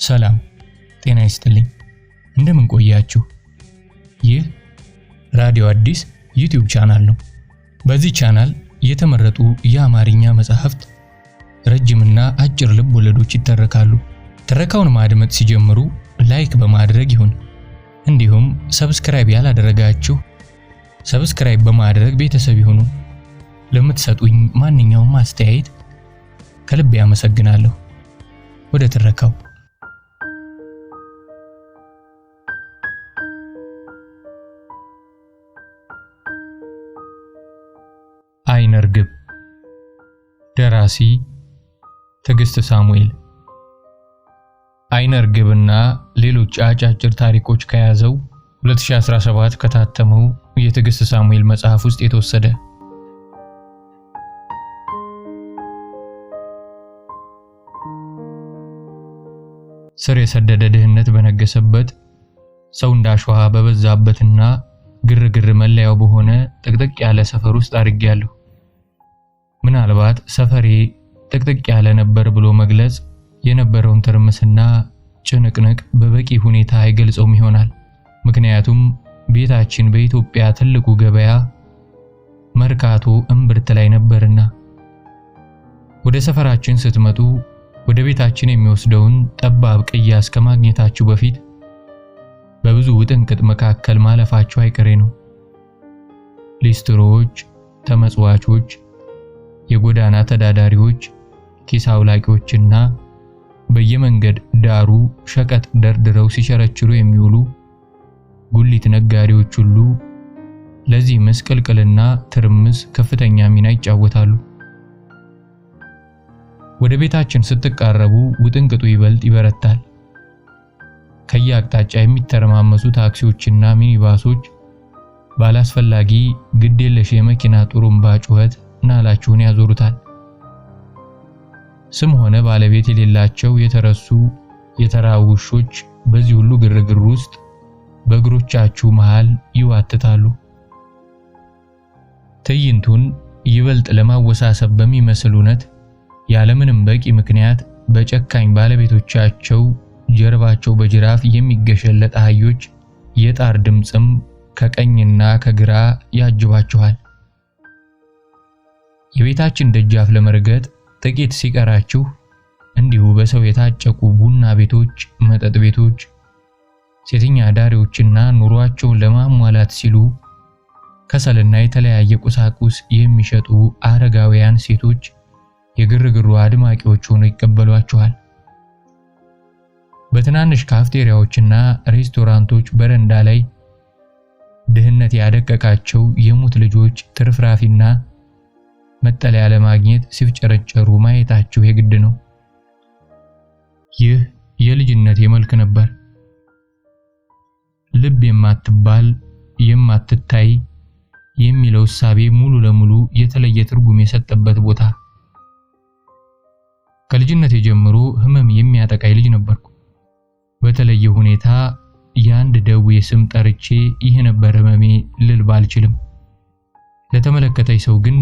ሰላም ጤና ይስጥልኝ እንደምን ቆያችሁ ይህ ራዲዮ አዲስ ዩቲዩብ ቻናል ነው በዚህ ቻናል የተመረጡ የአማርኛ መጻሕፍት ረጅምና አጭር ልብ ወለዶች ይተረካሉ ተረካውን ማድመጥ ሲጀምሩ ላይክ በማድረግ ይሁን እንዲሁም ሰብስክራይብ ያላደረጋችሁ ሰብስክራይብ በማድረግ ቤተሰብ ይሁኑ ለምትሰጡኝ ማንኛውም አስተያየት ከልብ ያመሰግናለሁ ወደ ተረካው አይነ ርግብ ደራሲ ትዕግስት ሳሙኤል አይነ ርግብና ሌሎች አጫጭር ታሪኮች ከያዘው 2017 ከታተመው የትዕግስት ሳሙኤል መጽሐፍ ውስጥ የተወሰደ ስር የሰደደ ድህነት በነገሰበት ሰው እንዳሸዋ በበዛበትና ግርግር መለያው በሆነ ጥቅጥቅ ያለ ሰፈር ውስጥ አድርጌያለሁ ምናልባት ሰፈሬ ጥቅጥቅ ያለ ነበር ብሎ መግለጽ የነበረውን ትርምስና ጭንቅንቅ በበቂ ሁኔታ አይገልጸውም ይሆናል ምክንያቱም ቤታችን በኢትዮጵያ ትልቁ ገበያ መርካቶ እምብርት ላይ ነበርና ወደ ሰፈራችን ስትመጡ ወደ ቤታችን የሚወስደውን ጠባብ ቅያስ ከማግኘታችሁ በፊት በብዙ ውጥንቅጥ መካከል ማለፋችሁ አይቀሬ ነው ሊስትሮች ተመጽዋቾች የጎዳና ተዳዳሪዎች ኪስ አውላቂዎችና በየመንገድ ዳሩ ሸቀጥ ደርድረው ሲቸረችሩ የሚውሉ ጉሊት ነጋዴዎች ሁሉ ለዚህ መስቀልቅልና ትርምስ ከፍተኛ ሚና ይጫወታሉ ወደ ቤታችን ስትቃረቡ ውጥንቅጡ ይበልጥ ይበረታል ከየአቅጣጫ የሚተረማመሱ ታክሲዎችና ሚኒባሶች ባላስፈላጊ ግዴለሽ የመኪና ጡሩምባ ጩኸት ናላችሁን ያዞሩታል ስም ሆነ ባለቤት የሌላቸው የተረሱ የተራውሾች በዚህ ሁሉ ግርግር ውስጥ በእግሮቻችሁ መሃል ይዋትታሉ ትዕይንቱን ይበልጥ ለማወሳሰብ በሚመስል እውነት ያለምንም በቂ ምክንያት በጨካኝ ባለቤቶቻቸው ጀርባቸው በጅራፍ የሚገሸለጥ አህዮች የጣር ድምጽም ከቀኝና ከግራ ያጅባችኋል የቤታችን ደጃፍ ለመርገጥ ጥቂት ሲቀራችሁ እንዲሁ በሰው የታጨቁ ቡና ቤቶች መጠጥ ቤቶች ሴተኛ ዳሪዎችና ኑሯቸውን ለማሟላት ሲሉ ከሰልና የተለያየ ቁሳቁስ የሚሸጡ አረጋውያን ሴቶች የግርግሩ አድማቂዎች ሆነው ይቀበሏችኋል በትናንሽ ካፍቴሪያዎችና ሬስቶራንቶች በረንዳ ላይ ድህነት ያደቀቃቸው የሙት ልጆች ትርፍራፊና መጠለያ ለማግኘት ሲፍጨረጨሩ ማየታችሁ የግድ ነው ይህ የልጅነት የመልክ ነበር ልብ የማትባል የማትታይ የሚለው ሐሳቤ ሙሉ ለሙሉ የተለየ ትርጉም የሰጠበት ቦታ ከልጅነት ጀምሮ ህመም የሚያጠቃይ ልጅ ነበርኩ በተለየ ሁኔታ ያንድ ደዌ ስም ጠርቼ ይሄ ነበር ህመሜ ልል ባልችልም ለተመለከተኝ ሰው ግን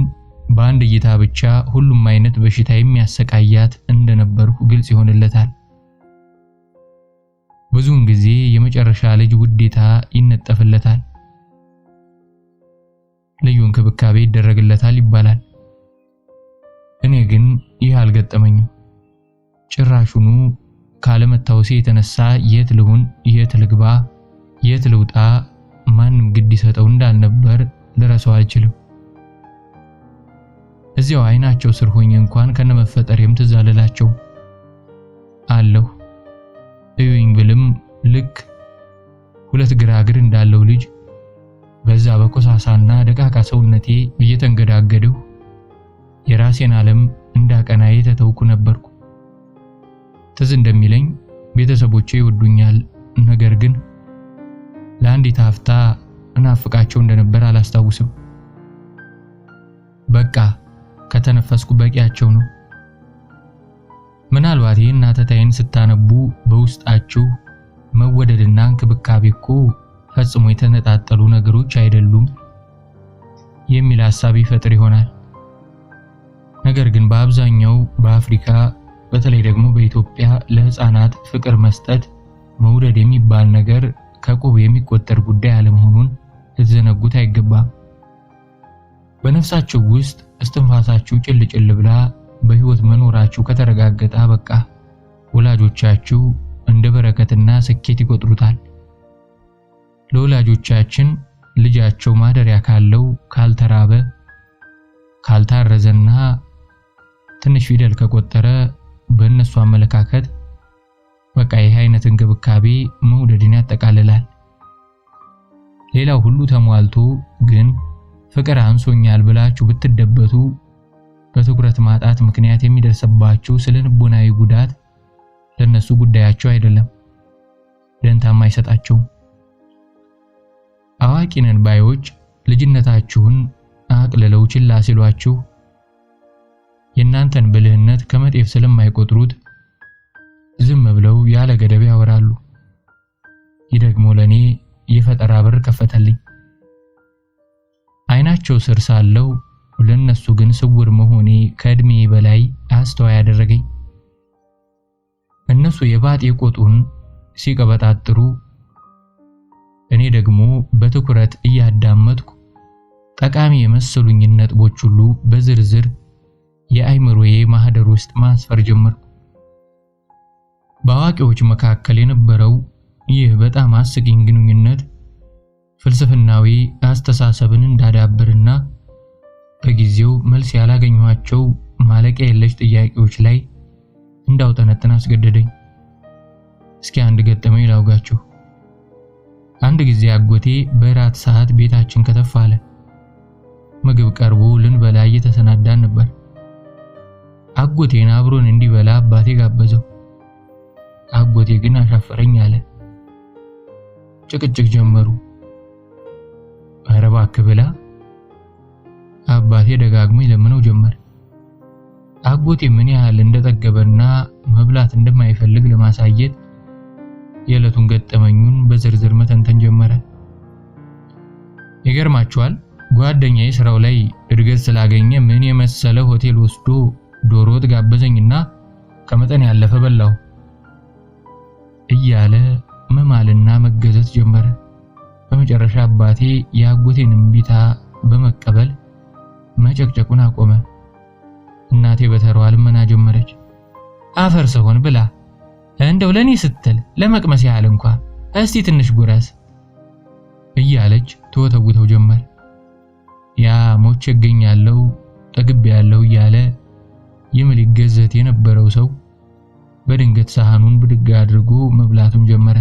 በአንድ እይታ ብቻ ሁሉም አይነት በሽታ የሚያሰቃያት እንደነበርኩ ግልጽ ይሆንለታል ብዙውን ጊዜ የመጨረሻ ልጅ ውዴታ ይነጠፍለታል ልዩ እንክብካቤ ይደረግለታል ይባላል እኔ ግን ይህ አልገጠመኝም ጭራሹኑ ካለመታወሴ የተነሳ የት ልሁን የት ልግባ የት ልውጣ ማንም ግድ ይሰጠው እንዳልነበር ልረሳው አልችልም እዚያው አይናቸው ስር ሆኜ እንኳን ከነመፈጠሬም ትዝ አልላቸው አለሁ እዩኝ ብልም ልክ ሁለት ግራግር እንዳለው ልጅ በዛ በኮሳሳና ደቃቃ ሰውነቴ እየተንገዳገደው የራሴን ዓለም እንዳቀናዬ ተተውኩ ነበርኩ ትዝ እንደሚለኝ ቤተሰቦቼ ይወዱኛል ነገር ግን ለአንዲት አፍታ እናፍቃቸው እንደነበር አላስታውስም በቃ ከተነፈስኩ በቂያቸው ነው ምናልባት የእናተታይን ስታነቡ በውስጣችሁ መወደድና እንክብካቤ እኮ ፈጽሞ የተነጣጠሉ ነገሮች አይደሉም የሚል ሐሳብ ይፈጥር ይሆናል ነገር ግን በአብዛኛው በአፍሪካ በተለይ ደግሞ በኢትዮጵያ ለህፃናት ፍቅር መስጠት መውደድ የሚባል ነገር ከቁብ የሚቆጠር ጉዳይ አለመሆኑን ልትዘነጉት አይገባም። በነፍሳችሁ ውስጥ እስትንፋሳችሁ ጭልጭል ብላ በህይወት መኖራችሁ ከተረጋገጠ በቃ ወላጆቻችሁ እንደ በረከትና ስኬት ይቆጥሩታል። ለወላጆቻችን ልጃቸው ማደሪያ ካለው ካልተራበ ካልታረዘና ትንሽ ፊደል ከቆጠረ በእነሱ አመለካከት በቃ ይህ አይነት እንክብካቤ መውደድን ያጠቃልላል። ሌላው ሁሉ ተሟልቶ ግን ፍቅር አንሶኛል ብላችሁ ብትደበቱ በትኩረት ማጣት ምክንያት የሚደርስባችሁ ስነ-ልቦናዊ ጉዳት ለነሱ ጉዳያቸው አይደለም፣ ደንታም አይሰጣቸውም። አዋቂ ነን ባዮች ልጅነታችሁን አቅልለው ችላ ሲሏችሁ የእናንተን ብልህነት ከመጤፍ ስለማይቆጥሩት ዝም ብለው ያለ ገደብ ያወራሉ። ይህ ደግሞ ለኔ የፈጠራ በር ከፈተልኝ። አይናቸው ስር ሳለው ለነሱ ግን ስውር መሆኔ ከእድሜ በላይ አስተዋይ ያደረገኝ። እነሱ የባጤ ቆጡን ሲቀበጣጥሩ እኔ ደግሞ በትኩረት እያዳመጥኩ ጠቃሚ የመሰሉኝ ነጥቦች ሁሉ በዝርዝር የአይምሮዬ ማህደር ውስጥ ማስፈር ጀመርኩ። በአዋቂዎች መካከል የነበረው ይህ በጣም አስቂኝ ግንኙነት ፍልስፍናዊ አስተሳሰብን እንዳዳብርና በጊዜው መልስ ያላገኘኋቸው ማለቂያ የለሽ ጥያቄዎች ላይ እንዳውጠነጥን አስገደደኝ። እስኪ አንድ ገጠመኝ ላውጋችሁ። አንድ ጊዜ አጎቴ በራት ሰዓት ቤታችን ከተፍ አለ። ምግብ ቀርቦ ልንበላ እየተሰናዳን ነበር። አጎቴን አብሮን እንዲበላ አባቴ ጋበዘው። አጎቴ ግን አሻፈረኝ አለ። ጭቅጭቅ ጀመሩ። ኧረ እባክህ ብላ አባቴ ደጋግሞ ይለምነው ጀመር። አጎቴ ምን ያህል እንደጠገበና መብላት እንደማይፈልግ ለማሳየት የዕለቱን ገጠመኙን በዝርዝር መተንተን ጀመረ። ይገርማችኋል፣ ጓደኛዬ ስራው ላይ እድገት ስላገኘ ምን የመሰለ ሆቴል ወስዶ ዶሮ ወጥ ጋበዘኝና ከመጠን ያለፈ በላው እያለ መማልና መገዘት ጀመረ። በመጨረሻ አባቴ የአጎቴን እምቢታ በመቀበል መጨቅጨቁን አቆመ። እናቴ በተራዋ ልመና ጀመረች። አፈር ሰሆን ብላ እንደው ለኔ ስትል ለመቅመስ ያህል እንኳን እስቲ ትንሽ ጉረስ እያለች ተወተውተው ጀመር። ያ ሞቼ እገኛለሁ ጠግቤያለሁ እያለ ይምል ይገዘት የነበረው ሰው በድንገት ሳህኑን ብድግ አድርጎ መብላቱን ጀመረ።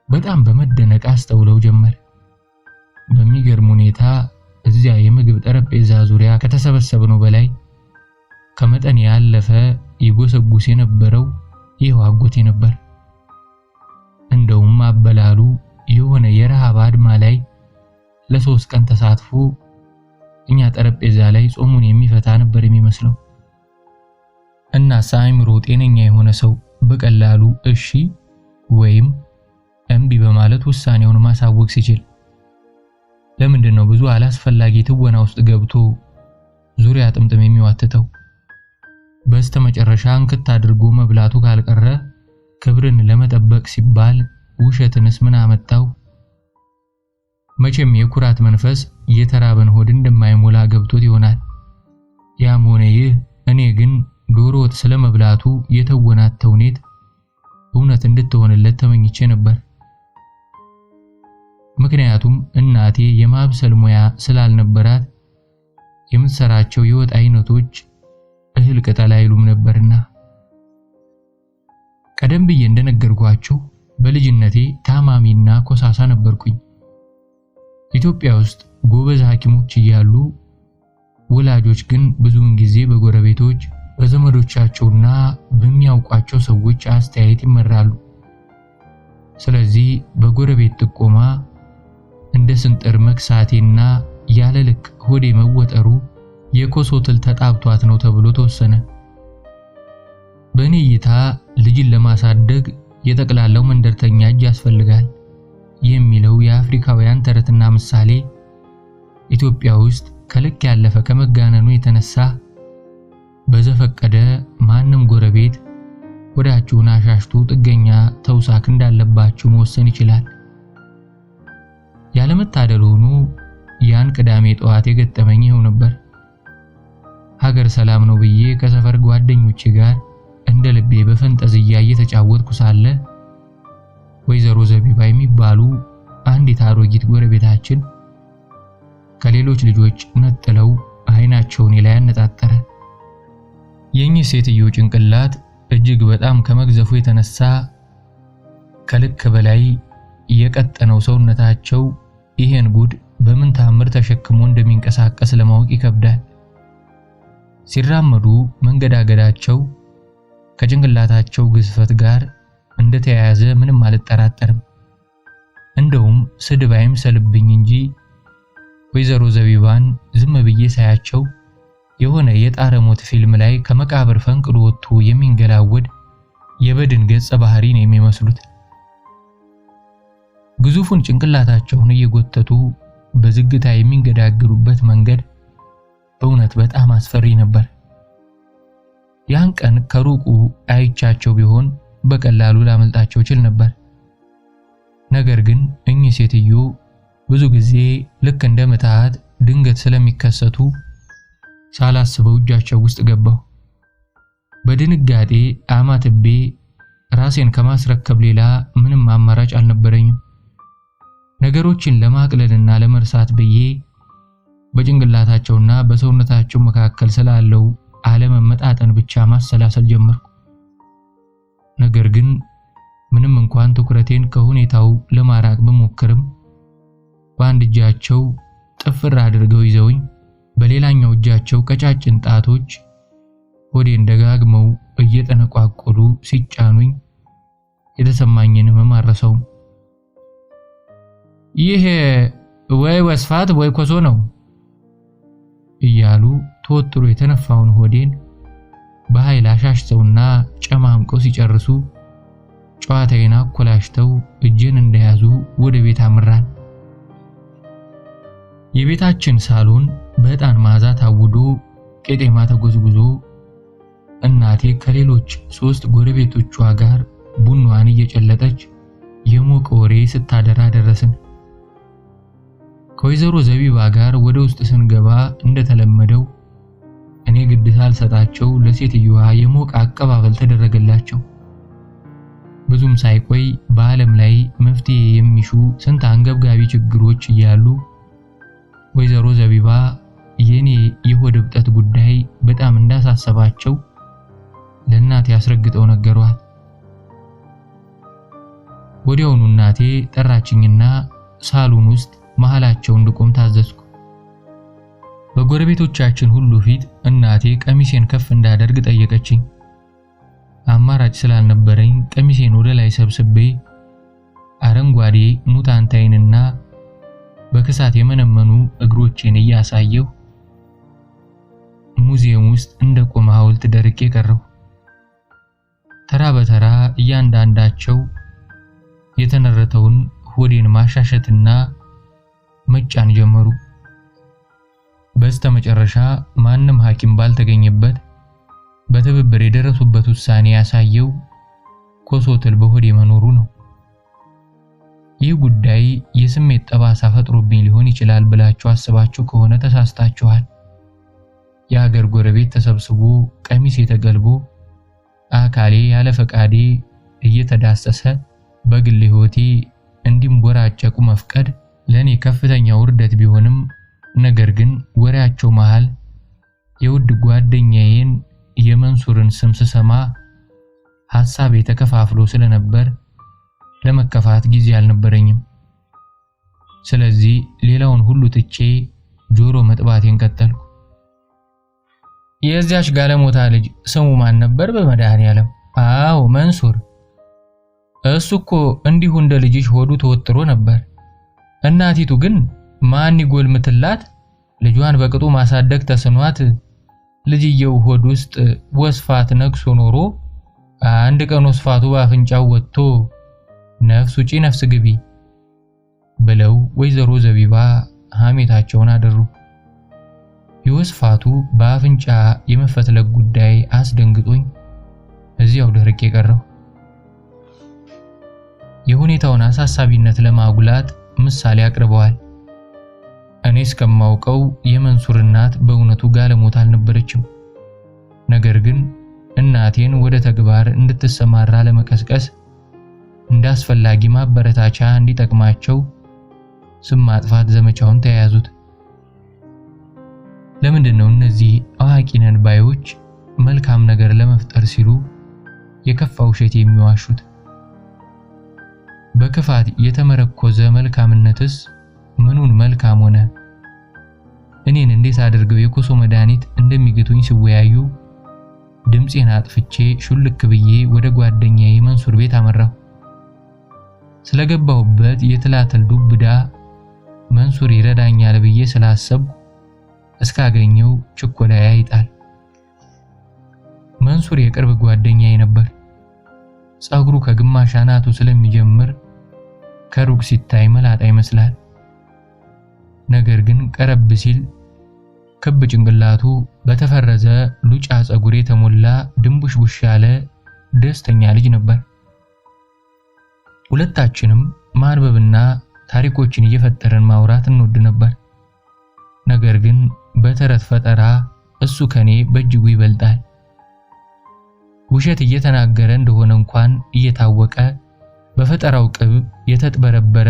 በጣም በመደነቅ አስተውለው ጀመር። በሚገርም ሁኔታ እዚያ የምግብ ጠረጴዛ ዙሪያ ከተሰበሰብነው በላይ ከመጠን ያለፈ ይጎሰጉስ የነበረው ይሄው አጎቴ ነበር። እንደውም አበላሉ የሆነ የረሃብ አድማ ላይ ለ3 ቀን ተሳትፎ እኛ ጠረጴዛ ላይ ጾሙን የሚፈታ ነበር የሚመስለው። እና ሳይምሮ ጤነኛ የሆነ ሰው በቀላሉ እሺ ወይም እምቢ በማለት ውሳኔውን ማሳወቅ ሲችል ለምንድን ነው ብዙ አላስፈላጊ ትወና ውስጥ ገብቶ ዙሪያ ጥምጥም የሚዋተተው? በስተመጨረሻ እንክት አድርጎ መብላቱ ካልቀረ ክብርን ለመጠበቅ ሲባል ውሸትንስ ምን አመጣው? መቼም የኩራት መንፈስ የተራበን ሆድ እንደማይሞላ ገብቶት ይሆናል። ያም ሆነ ይህ እኔ ግን ዶሮ ወጥ ስለመብላቱ የተወናት ተውኔት እውነት እንድትሆንለት ተመኝቼ ነበር። ምክንያቱም እናቴ የማብሰል ሙያ ስላልነበራት የምትሰራቸው የወጥ አይነቶች እህል ቅጠል አይሉም ነበርና። ቀደም ብዬ እንደነገርኳችሁ በልጅነቴ ታማሚና ኮሳሳ ነበርኩኝ። ኢትዮጵያ ውስጥ ጎበዝ ሐኪሞች እያሉ ወላጆች ግን ብዙውን ጊዜ በጎረቤቶች በዘመዶቻቸውና በሚያውቋቸው ሰዎች አስተያየት ይመራሉ። ስለዚህ በጎረቤት ጥቆማ እንደ ስንጥር መክሳቴና ያለ ልክ ሆዴ መወጠሩ የኮሶ ትል ተጣብቷት ነው ተብሎ ተወሰነ። በእኔ እይታ ልጅን ለማሳደግ የጠቅላላው መንደርተኛ እጅ ያስፈልጋል የሚለው የአፍሪካውያን ተረትና ምሳሌ ኢትዮጵያ ውስጥ ከልክ ያለፈ ከመጋነኑ የተነሳ በዘፈቀደ ማንም ጎረቤት ወዳችሁን አሻሽቶ ጥገኛ ተውሳክ እንዳለባችሁ መወሰን ይችላል። ያለመታደል ሆኖ ያን ቅዳሜ ጠዋት የገጠመኝ ይኸው ነበር። ሀገር ሰላም ነው ብዬ ከሰፈር ጓደኞቼ ጋር እንደ ልቤ በፈንጠዝያ እየተጫወትኩ ሳለ ወይዘሮ ዘቢባ የሚባሉ አንዲት አሮጊት ጎረቤታችን ከሌሎች ልጆች ነጥለው አይናቸውን ላይ ያነጣጠረ። የኚህ ሴትዮ ጭንቅላት እጅግ በጣም ከመግዘፉ የተነሳ ከልክ በላይ የቀጠነው ሰውነታቸው ይሄን ጉድ በምን ታምር ተሸክሞ እንደሚንቀሳቀስ ለማወቅ ይከብዳል። ሲራመዱ መንገዳገዳቸው ከጭንቅላታቸው ግዝፈት ጋር እንደተያያዘ ምንም አልጠራጠርም። እንደውም ስድብ አይምሰልብኝ እንጂ ወይዘሮ ዘቢባን ዝም ብዬ ሳያቸው የሆነ የጣረ ሞት ፊልም ላይ ከመቃብር ፈንቅሎ ወጥቶ የሚንገላወድ የበድን ገጸ ባህሪ ነው የሚመስሉት። ግዙፉን ጭንቅላታቸውን እየጎተቱ በዝግታ የሚንገዳግሩበት መንገድ በእውነት በጣም አስፈሪ ነበር። ያን ቀን ከሩቁ አይቻቸው ቢሆን በቀላሉ ላመልጣቸው ችል ነበር። ነገር ግን እኚህ ሴትዮ ብዙ ጊዜ ልክ እንደ ምትሃት ድንገት ስለሚከሰቱ ሳላስበው እጃቸው ውስጥ ገባሁ። በድንጋጤ አማትቤ ራሴን ከማስረከብ ሌላ ምንም አማራጭ አልነበረኝም። ነገሮችን ለማቅለልና ለመርሳት ብዬ በጭንቅላታቸውና በሰውነታቸው መካከል ስላለው አለመመጣጠን ብቻ ማሰላሰል ጀመርኩ። ነገር ግን ምንም እንኳን ትኩረቴን ከሁኔታው ለማራቅ ብሞክርም በአንድ እጃቸው ጥፍር አድርገው ይዘውኝ በሌላኛው እጃቸው ቀጫጭን ጣቶች ሆዴን ደጋግመው እየተነቋቆሉ ሲጫኑኝ የተሰማኝን መማረሰው። ይሄ ወይ ወስፋት ወይ ኮሶ ነው እያሉ ተወጥሮ የተነፋውን ሆዴን በኃይል አሻሽተውና ጨማምቀው ሲጨርሱ ጨዋታዬን አኮላሽተው እጄን እንደያዙ ወደ ቤት አምራን። የቤታችን ሳሎን በዕጣን መዓዛ ታውዶ ቄጤማ ተጎዝጉዞ እናቴ ከሌሎች 3 ጎረቤቶቿ ጋር ቡናዋን እየጨለጠች የሞቀ ወሬ ስታደራ ደረስን። ከወይዘሮ ዘቢባ ጋር ወደ ውስጥ ስንገባ እንደተለመደው እኔ ግድ ሳልሰጣቸው ለሴትዮዋ የሞቀ አቀባበል ተደረገላቸው። ብዙም ሳይቆይ በዓለም ላይ መፍትሄ የሚሹ ስንት አንገብጋቢ ችግሮች እያሉ ወይዘሮ ዘቢባ የኔ የሆድ እብጠት ጉዳይ በጣም እንዳሳሰባቸው ለእናቴ ያስረግጠው ነገሯት። ወዲያውኑ እናቴ ጠራችኝና ሳሎን ውስጥ መሃላቸው እንድቆም ታዘዝኩ። በጎረቤቶቻችን ሁሉ ፊት እናቴ ቀሚሴን ከፍ እንዳደርግ ጠየቀችኝ። አማራጭ ስላልነበረኝ ቀሚሴን ወደ ላይ ሰብስቤ አረንጓዴ ሙታንታይንና በክሳት የመነመኑ እግሮቼን እያሳየሁ ሙዚየም ውስጥ እንደቆመ ሐውልት ደርቄ ቀረሁ። ተራ በተራ እያንዳንዳቸው የተነረተውን ሆዴን ማሻሸትና መጫን ጀመሩ። በስተመጨረሻ ማንም ሐኪም ባልተገኘበት በትብብር የደረሱበት ውሳኔ ያሳየው ኮሶትል በሆዴ መኖሩ ነው። ይህ ጉዳይ የስሜት ጠባሳ ፈጥሮብኝ ሊሆን ይችላል ብላችሁ አስባችሁ ከሆነ ተሳስታችኋል። የሀገር ጎረቤት ተሰብስቦ ቀሚሴ ተገልቦ አካሌ ያለ ፈቃዴ እየተዳሰሰ በግል ሕይወቴ እንዲምቦራጨቁ መፍቀድ ለኔ ከፍተኛ ውርደት ቢሆንም ነገር ግን ወሬያቸው መሃል የውድ ጓደኛዬን የመንሱርን ስም ስሰማ ሐሳቤ ተከፋፍሎ ስለነበር ለመከፋት ጊዜ አልነበረኝም። ስለዚህ ሌላውን ሁሉ ትቼ ጆሮ መጥባቴን ቀጠልኩ። የዚያች ጋለሞታ ልጅ ስሙ ማን ነበር በመድኃኒዓለም? አዎ መንሱር። እሱ እኮ እንዲሁ እንደ ልጅሽ ሆዱ ተወጥሮ ነበር። እናቲቱ ግን ማን ይጎልምትላት? ልጇን በቅጡ ማሳደግ ተስኗት ልጅየው ሆድ ውስጥ ወስፋት ነክሶ ኖሮ አንድ ቀን ወስፋቱ በአፍንጫው ወጥቶ ነፍስ ውጪ ነፍስ ግቢ ብለው ወይዘሮ ዘቢባ ሐሜታቸውን አደሩ። የወስፋቱ በአፍንጫ የመፈትለግ ጉዳይ አስደንግጦኝ እዚያው ደረቄ ቀረው። የሁኔታውን አሳሳቢነት ለማጉላት ምሳሌ አቅርበዋል። እኔ እስከማውቀው የመንሱር እናት በእውነቱ ጋለሞታ አልነበረችም። ነገር ግን እናቴን ወደ ተግባር እንድትሰማራ ለመቀስቀስ እንዳስፈላጊ ማበረታቻ እንዲጠቅማቸው ስም ማጥፋት ዘመቻውን ተያያዙት። ለምንድነው እነዚህ አዋቂ ነን ባዮች መልካም ነገር ለመፍጠር ሲሉ የከፋ ውሸት የሚዋሹት? በክፋት የተመረኮዘ መልካምነትስ ምኑን መልካም ሆነ? እኔን እንዴት አድርገው የኮሶ መድኃኒት እንደሚግቱኝ ሲወያዩ ድምፄን አጥፍቼ ሹልክ ብዬ ወደ ጓደኛዬ መንሱር ቤት አመራሁ። ስለገባሁበት የትላትል ዱብዳ መንሱር ይረዳኛል ብዬ ስላሰብኩ እስካገኘው ችኮላዬ አይጣል። መንሱር የቅርብ ጓደኛዬ ነበር። ጸጉሩ ከግማሽ አናቱ ስለሚጀምር ከሩቅ ሲታይ መላጣ ይመስላል። ነገር ግን ቀረብ ሲል ክብ ጭንቅላቱ በተፈረዘ ሉጫ ጸጉር የተሞላ ድንቡሽቡሽ ያለ ደስተኛ ልጅ ነበር። ሁለታችንም ማንበብና ታሪኮችን እየፈጠረን ማውራት እንወድ ነበር። ነገር ግን በተረት ፈጠራ እሱ ከኔ በእጅጉ ይበልጣል። ውሸት እየተናገረ እንደሆነ እንኳን እየታወቀ በፈጠራው ቅብ የተጥበረበረ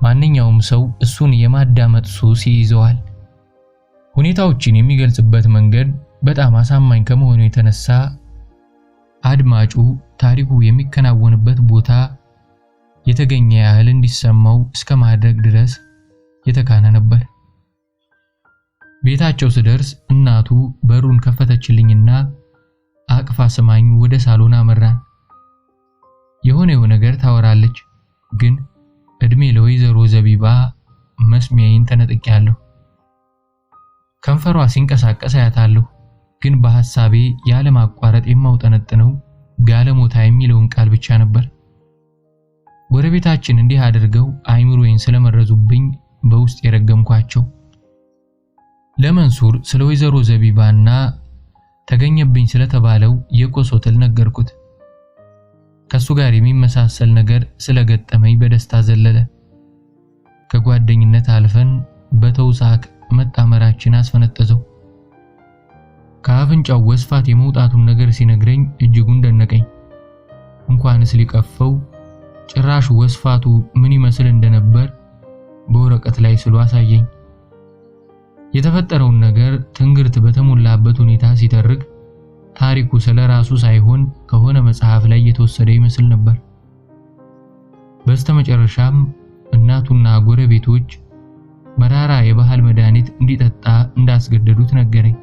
ማንኛውም ሰው እሱን የማዳመጥ ሱስ ይይዘዋል። ሁኔታዎችን የሚገልጽበት መንገድ በጣም አሳማኝ ከመሆኑ የተነሳ አድማጩ ታሪኩ የሚከናወንበት ቦታ የተገኘ ያህል እንዲሰማው እስከ ማድረግ ድረስ የተካነ ነበር። ቤታቸው ስደርስ እናቱ በሩን ከፈተችልኝና አቅፋ ስማኝ ወደ ሳሎን አመራን። የሆነው ነገር ታወራለች፣ ግን እድሜ ለወይዘሮ ዘቢባ መስሚያዬን ተነጥቄያለሁ። ከንፈሯ ሲንቀሳቀስ አያታለሁ፣ ግን በሐሳቤ ያለ ማቋረጥ የማውጠነጥነው ጋለሞታ የሚለውን ቃል ብቻ ነበር። ጎረቤታችን እንዲህ አድርገው አይምሮዬን ስለመረዙብኝ በውስጥ የረገምኳቸው። ለመንሱር ስለ ወይዘሮ ዘቢባና ተገኘብኝ ስለተባለው የኮሶ ትል ነገርኩት። ከሱ ጋር የሚመሳሰል ነገር ስለገጠመኝ በደስታ ዘለለ። ከጓደኝነት አልፈን በተውሳክ መጣመራችን አስፈነጠዘው። ከአፍንጫው ወስፋት የመውጣቱን ነገር ሲነግረኝ እጅጉን ደነቀኝ። እንኳንስ ሊቀፈው ጭራሽ ወስፋቱ ምን ይመስል እንደነበር በወረቀት ላይ ስሎ አሳየኝ። የተፈጠረውን ነገር ትንግርት በተሞላበት ሁኔታ ሲተርክ ታሪኩ ስለራሱ ሳይሆን ከሆነ መጽሐፍ ላይ የተወሰደ ይመስል ነበር። በስተመጨረሻም እናቱና ጎረቤቶች መራራ የባህል መድኃኒት እንዲጠጣ እንዳስገደዱት ነገረኝ።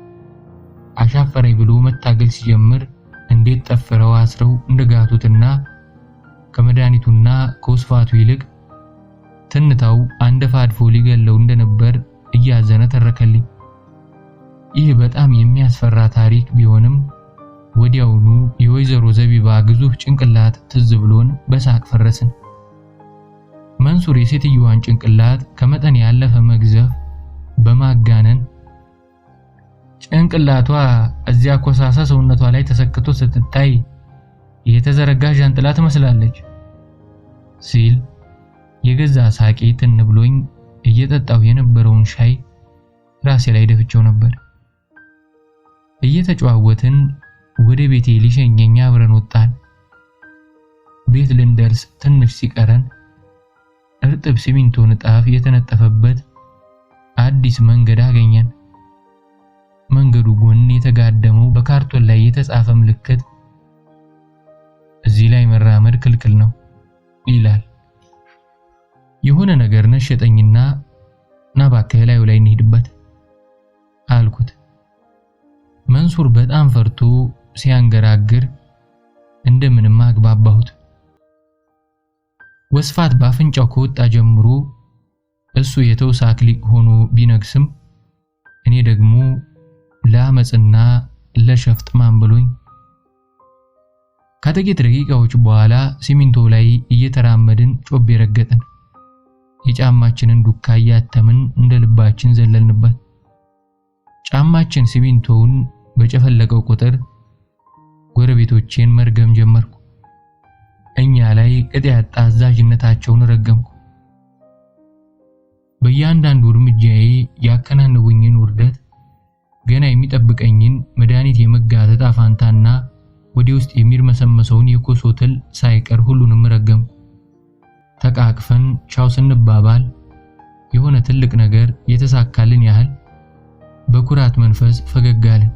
አሻፈረኝ ብሎ መታገል ሲጀምር እንዴት ጠፍረው አስረው እንደጋቱትና ከመድኃኒቱና ከወስፋቱ ይልቅ ትንታው አንደፋድፎ ሊገለው እንደነበር እያዘነ ተረከልኝ። ይህ በጣም የሚያስፈራ ታሪክ ቢሆንም ወዲያውኑ የወይዘሮ ዘቢባ ግዙፍ ጭንቅላት ትዝ ብሎን በሳቅ ፈረስን። መንሱር የሴትዮዋን ጭንቅላት ከመጠን ያለፈ መግዘፍ በማጋነን ጭንቅላቷ እዚያ ኮሳሳ ሰውነቷ ላይ ተሰክቶ ስትታይ የተዘረጋ ጃንጥላ ትመስላለች ሲል የገዛ ሳቄ ትን ብሎኝ እየጠጣው የነበረውን ሻይ ራሴ ላይ ደፍቼው ነበር። እየተጨዋወትን ወደ ቤቴ ሊሸኘኝ አብረን ወጣን። ቤት ልንደርስ ትንሽ ሲቀረን እርጥብ ሲሚንቶ ንጣፍ የተነጠፈበት አዲስ መንገድ አገኘን። መንገዱ ጎን የተጋደመው በካርቶን ላይ የተጻፈ ምልክት እዚህ ላይ መራመድ ክልክል ነው ይላል። የሆነ ነገር ነሸጠኝና ናባከህ ላዩ ላይ እንሂድበት አልኩት። መንሱር በጣም ፈርቶ ሲያንገራግር እንደምንም አግባባሁት። ወስፋት ባፍንጫው ከወጣ ጀምሮ እሱ የተውሳክ ሊቅ ሆኖ ቢነግስም እኔ ደግሞ ለአመጽና ለሸፍጥ ማንብሎኝ ከጥቂት ደቂቃዎች በኋላ ሲሚንቶ ላይ እየተራመድን ጮቤ ረገጥን። የጫማችንን ዱካ ያተምን እንደ ልባችን ዘለልንበት። ጫማችን ሲሚንቶውን በጨፈለቀው ቁጥር ጎረቤቶቼን መርገም ጀመርኩ። እኛ ላይ ቅጥ ያጣ አዛዥነታቸውን ረገምኩ። በእያንዳንዱ እርምጃዬ ያከናነቡኝን ውርደት፣ ገና የሚጠብቀኝን መድኃኒት የመጋተት አፋንታና ወደ ውስጥ የሚርመሰመሰውን የኮሶ ትል ሳይቀር ሁሉንም ረገምኩ። ተቃቅፈን ቻው ስንባባል የሆነ ትልቅ ነገር የተሳካልን ያህል በኩራት መንፈስ ፈገግ አልን።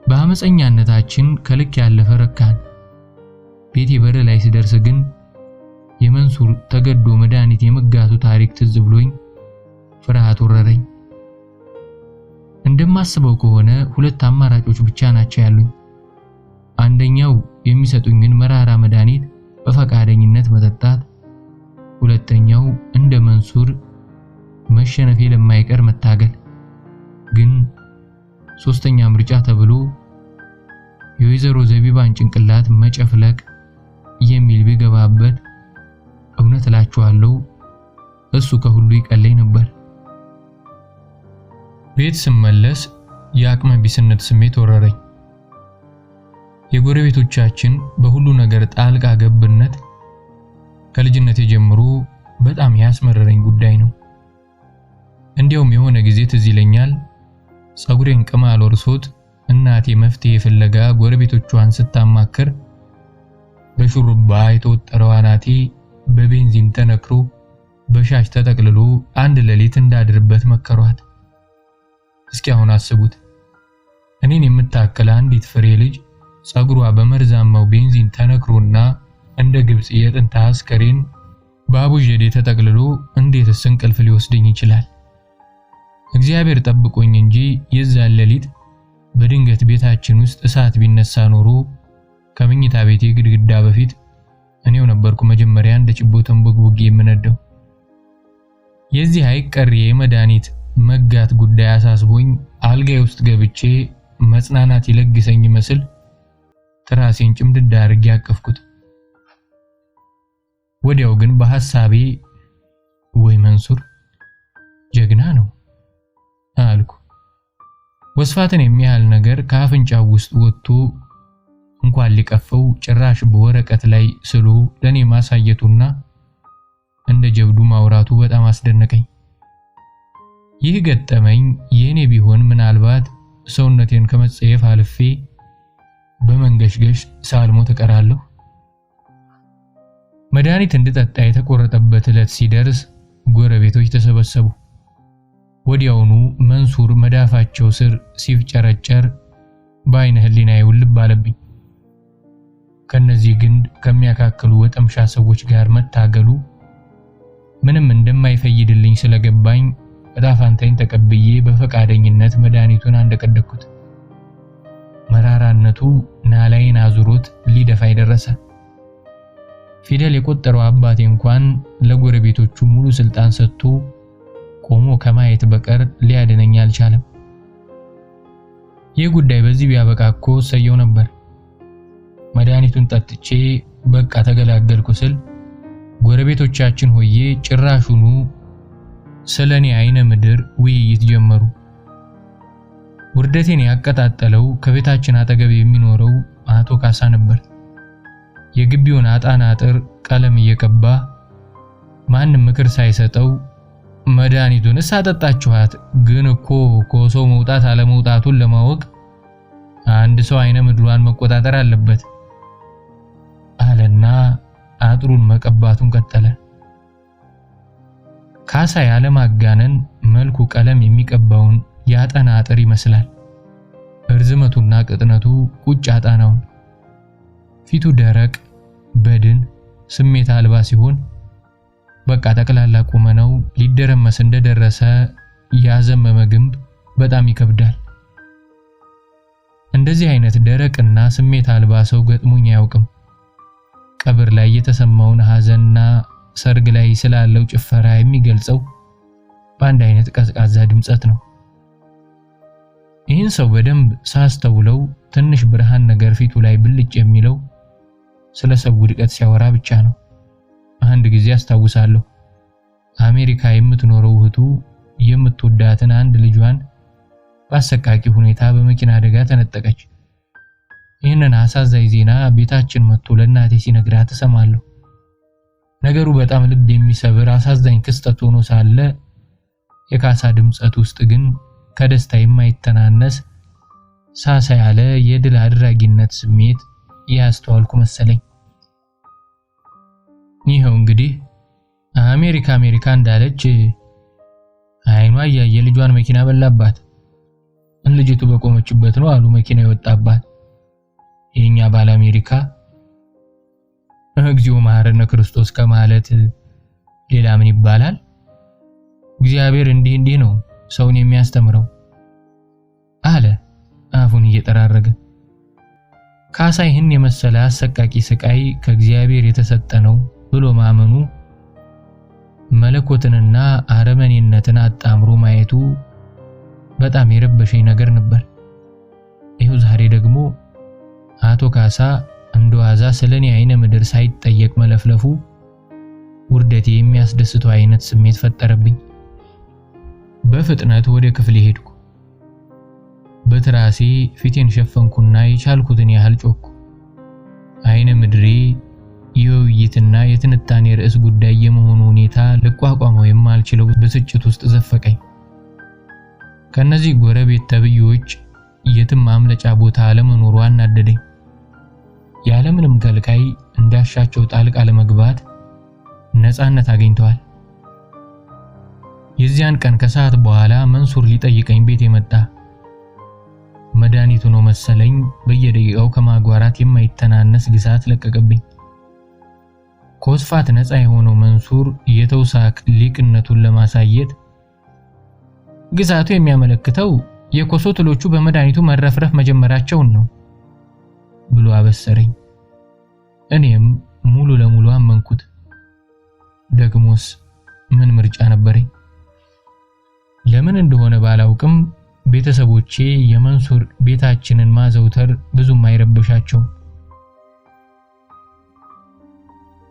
በአመፀኛነታችን ከልክ ያለፈ ረካን። ቤቴ በር ላይ ሲደርስ ግን የመንሱር ተገዶ መድኃኒት የመጋቱ ታሪክ ትዝ ብሎኝ ፍርሃት ወረረኝ። እንደማስበው ከሆነ ሁለት አማራጮች ብቻ ናቸው ያሉኝ። አንደኛው የሚሰጡኝን መራራ መድኃኒት በፈቃደኝነት መጠጣት፣ ሁለተኛው እንደ መንሱር መሸነፌ ለማይቀር መታገል። ግን ሶስተኛ ምርጫ ተብሎ የወይዘሮ ዘቢባን ጭንቅላት መጨፍለቅ የሚል ቢገባበት እውነት እላችኋለሁ እሱ ከሁሉ ይቀለኝ ነበር። ቤት ስመለስ የአቅመ ቢስነት ስሜት ወረረኝ። የጎረቤቶቻችን በሁሉ ነገር ጣልቃ ገብነት ከልጅነቴ ጀምሮ በጣም ያስመረረኝ ጉዳይ ነው። እንዲያውም የሆነ ጊዜ ትዝ ይለኛል ጸጉሬን ቅማል ወርሶት እናቴ መፍትሄ ፍለጋ ጎረቤቶቿን ስታማክር በሹሩባ የተወጠረው አናቴ በቤንዚን ተነክሮ በሻሽ ተጠቅልሎ አንድ ሌሊት እንዳድርበት መከሯት። እስኪ አሁን አስቡት፣ እኔን የምታከለ አንዲት ፍሬ ልጅ ጸጉሯ በመርዛማው ቤንዚን ተነክሮና እንደ ግብጽ የጥንት አስከሬን በአቡጀዴ ተጠቅልሎ እንዴትስ እንቅልፍ ሊወስደኝ ይችላል? እግዚአብሔር ጠብቆኝ እንጂ የዛን ሌሊት በድንገት ቤታችን ውስጥ እሳት ቢነሳ ኖሮ ከመኝታ ቤቴ ግድግዳ በፊት እኔው ነበርኩ መጀመሪያ እንደ ችቦ ተንቦግቦግ የምነደው። የዚህ አይቀሬ የመድኃኒት መጋት ጉዳይ አሳስቦኝ አልጋዬ ውስጥ ገብቼ መጽናናት ይለግሰኝ መስል ትራሴን ጭምድድ አድርጌ አቀፍኩት። ወዲያው ግን በሐሳቤ ወይ መንሱር ጀግና ነው አልኩ። ወስፋትን የሚያህል ነገር ከአፍንጫው ውስጥ ወጥቶ እንኳን ሊቀፈው ጭራሽ በወረቀት ላይ ስሎ ለኔ ማሳየቱና እንደ ጀብዱ ማውራቱ በጣም አስደነቀኝ። ይህ ገጠመኝ የኔ ቢሆን ምናልባት ሰውነቴን ከመጸየፍ አልፌ በመንገሽገሽ ሳልሞ ተቀራለሁ። መድኃኒት እንድጠጣ የተቆረጠበት ዕለት ሲደርስ ጎረቤቶች ተሰበሰቡ። ወዲያውኑ መንሱር መዳፋቸው ስር ሲፍጨረጨር በአይነ ህሊናዬ ውልብ አለብኝ። ከነዚህ ግንድ ከሚያካክሉ ወጠምሻ ሰዎች ጋር መታገሉ ምንም እንደማይፈይድልኝ ስለገባኝ በጣፋንታይን ተቀብዬ በፈቃደኝነት መድኃኒቱን አንደቀደኩት። መራራነቱ ናላይን አዙሮት ሊደፋይ ደረሰ። ፊደል የቆጠረው አባቴ እንኳን ለጎረቤቶቹ ሙሉ ስልጣን ሰጥቶ ቆሞ ከማየት በቀር ሊያድነኝ አልቻለም። ይህ ጉዳይ በዚህ ቢያበቃኮ ሰየው ነበር። መድኃኒቱን ጠጥቼ በቃ ተገላገልኩ ስል ጎረቤቶቻችን ሆዬ ጭራሹኑ ስለኔ አይነ ምድር ውይይት ጀመሩ። ውርደቴን ያቀጣጠለው ከቤታችን አጠገብ የሚኖረው አቶ ካሳ ነበር። የግቢውን አጣና አጥር ቀለም እየቀባ ማንም ምክር ሳይሰጠው መድኃኒቱን አጠጣችኋት፣ ግን እኮ ኮሶው መውጣት አለመውጣቱን ለማወቅ አንድ ሰው አይነ ምድሯን መቆጣጠር አለበት አለና አጥሩን መቀባቱን ቀጠለ። ካሳ ያለ ማጋነን መልኩ ቀለም የሚቀባውን ያጠና አጥር ይመስላል። እርዝመቱና ቅጥነቱ ቁጭ አጣናውን። ፊቱ ደረቅ በድን ስሜት አልባ ሲሆን በቃ ጠቅላላ ቁመናው ሊደረመስ እንደደረሰ ያዘመመ ግንብ በጣም ይከብዳል። እንደዚህ አይነት ደረቅና ስሜት አልባ ሰው ገጥሞኝ አያውቅም። ቀብር ላይ የተሰማውን ሐዘንና ሰርግ ላይ ስላለው ጭፈራ የሚገልጸው በአንድ አይነት ቀዝቃዛ ድምጸት ነው። ይህን ሰው በደንብ ሳስተውለው ትንሽ ብርሃን ነገር ፊቱ ላይ ብልጭ የሚለው ስለ ሰው ውድቀት ሲያወራ ብቻ ነው። አንድ ጊዜ አስታውሳለሁ፣ አሜሪካ የምትኖረው እህቱ የምትወዳትን አንድ ልጇን በአሰቃቂ ሁኔታ በመኪና አደጋ ተነጠቀች። ይህንን አሳዛኝ ዜና ቤታችን መጥቶ ለእናቴ ሲነግራት እሰማለሁ። ነገሩ በጣም ልብ የሚሰብር አሳዛኝ ክስተት ሆኖ ሳለ የካሳ ድምጸት ውስጥ ግን ከደስታ የማይተናነስ ሳሳ ያለ የድል አድራጊነት ስሜት ያስተዋልኩ መሰለኝ። ይሄው እንግዲህ አሜሪካ እንዳለች አይኗ ያየ ልጇን መኪና በላባት። ልጅቱ በቆመችበት ነው አሉ መኪና ይወጣባት። የኛ ባለ አሜሪካ እግዚኦ መሐረነ ክርስቶስ ከማለት ሌላ ምን ይባላል? እግዚአብሔር እንዲህ ነው ሰውን የሚያስተምረው አለ አፉን እየጠራረገ። ካሳ ይህን የመሰለ አሰቃቂ ስቃይ ከእግዚአብሔር የተሰጠ ነው ብሎ ማመኑ መለኮትንና አረመኔነትን አጣምሮ ማየቱ በጣም የረበሸኝ ነገር ነበር። ይኸው ዛሬ ደግሞ አቶ ካሳ እንደዋዛ ስለኔ አይነ ምድር ሳይጠየቅ መለፍለፉ ውርደቴ የሚያስደስተው አይነት ስሜት ፈጠረብኝ። በፍጥነት ወደ ክፍሌ ሄድኩ። በትራሴ ፊቴን ሸፈንኩና የቻልኩትን ያህል ጮኩ። አይነ ምድሬ የውይይትና የትንታኔ ርዕስ ጉዳይ የመሆኑ ሁኔታ ልቋቋመው የማልችለው ብስጭት ውስጥ ዘፈቀኝ። ከነዚህ ጎረቤት ተብዮች የትም ማምለጫ ቦታ አለመኖሩ አናደደኝ። ያለምንም ከልካይ እንዳሻቸው ጣልቃ ለመግባት ነፃነት አግኝተዋል። የዚያን ቀን ከሰዓት በኋላ መንሱር ሊጠይቀኝ ቤት የመጣ መድኃኒቱ ነው መሰለኝ በየደቂቃው ከማጓራት የማይተናነስ ግሳት ለቀቀብኝ። ኮስፋት ነፃ የሆነው መንሱር የተውሳክ ሊቅነቱን ለማሳየት ግዛቱ የሚያመለክተው የኮሶ ትሎቹ በመድኃኒቱ መረፍረፍ መጀመራቸውን ነው ብሎ አበሰረኝ። እኔም ሙሉ ለሙሉ አመንኩት። ደግሞስ ምን ምርጫ ነበረኝ? ለምን እንደሆነ ባላውቅም ቤተሰቦቼ የመንሱር ቤታችንን ማዘውተር ብዙም አይረብሻቸው።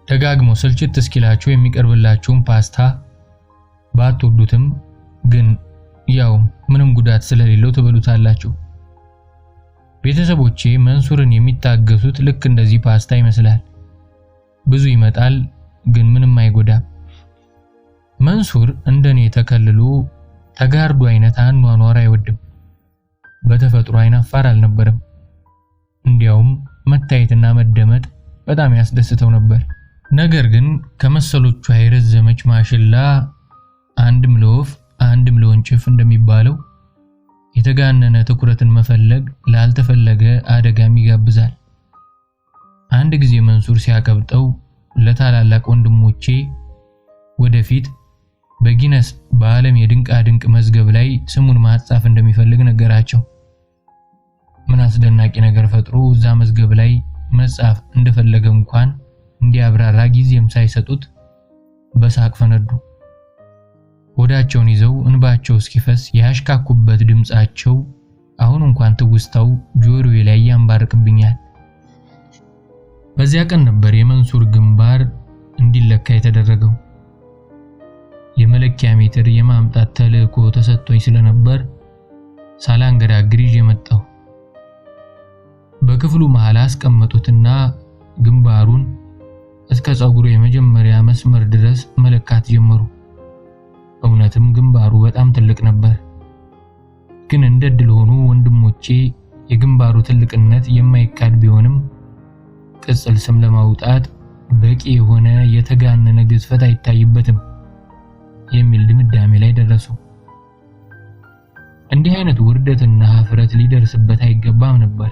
ደጋግሞ ስልችት እስኪላችሁ የሚቀርብላችሁን ፓስታ ባትወዱትም ግን ያው ምንም ጉዳት ስለሌለው ትበሉታላችሁ። ቤተሰቦቼ መንሱርን የሚታገሱት ልክ እንደዚህ ፓስታ ይመስላል። ብዙ ይመጣል ግን ምንም አይጎዳም። መንሱር እንደኔ ተከልሎ ተጋርዶ አይነት አኗኗር አይወድም። በተፈጥሮ አይናፋር አልነበረም። እንዲያውም መታየትና መደመጥ በጣም ያስደስተው ነበር። ነገር ግን ከመሰሎቹ አይረዘመች ማሽላ አንድም ለወፍ አንድም ለወንጭፍ እንደሚባለው የተጋነነ ትኩረትን መፈለግ ላልተፈለገ አደጋም ይጋብዛል። አንድ ጊዜ መንሱር ሲያቀብጠው ለታላላቅ ወንድሞቼ ወደፊት በጊነስ በዓለም የድንቃ ድንቅ መዝገብ ላይ ስሙን ማጻፍ እንደሚፈልግ ነገራቸው። ምን አስደናቂ ነገር ፈጥሮ እዛ መዝገብ ላይ መጻፍ እንደፈለገ እንኳን እንዲያብራራ ጊዜም ሳይሰጡት በሳቅ ፈነዱ። ወዳቸውን ይዘው እንባቸው እስኪፈስ ያሽካኩበት ድምጻቸው አሁን እንኳን ትውስታው ጆሮዬ ላይ ያንባርቅብኛል። በዚያ ቀን ነበር የመንሱር ግንባር እንዲለካ የተደረገው። የመለኪያ ሜትር የማምጣት ተልእኮ ተሰጥቶኝ ስለነበር ሳላንገራግር ይዤ መጣሁ። በክፍሉ መሃል አስቀመጡትና ግንባሩን እስከ ጸጉሩ የመጀመሪያ መስመር ድረስ መለካት ጀመሩ። እውነትም ግንባሩ በጣም ትልቅ ነበር። ግን እንደድል ሆኖ ወንድሞቼ የግንባሩ ትልቅነት የማይካድ ቢሆንም ቅጽል ስም ለማውጣት በቂ የሆነ የተጋነነ ግዝፈት አይታይበትም የሚል ድምዳሜ ላይ ደረሱ። እንዲህ አይነት ውርደትና ሀፍረት ሊደርስበት አይገባም ነበር።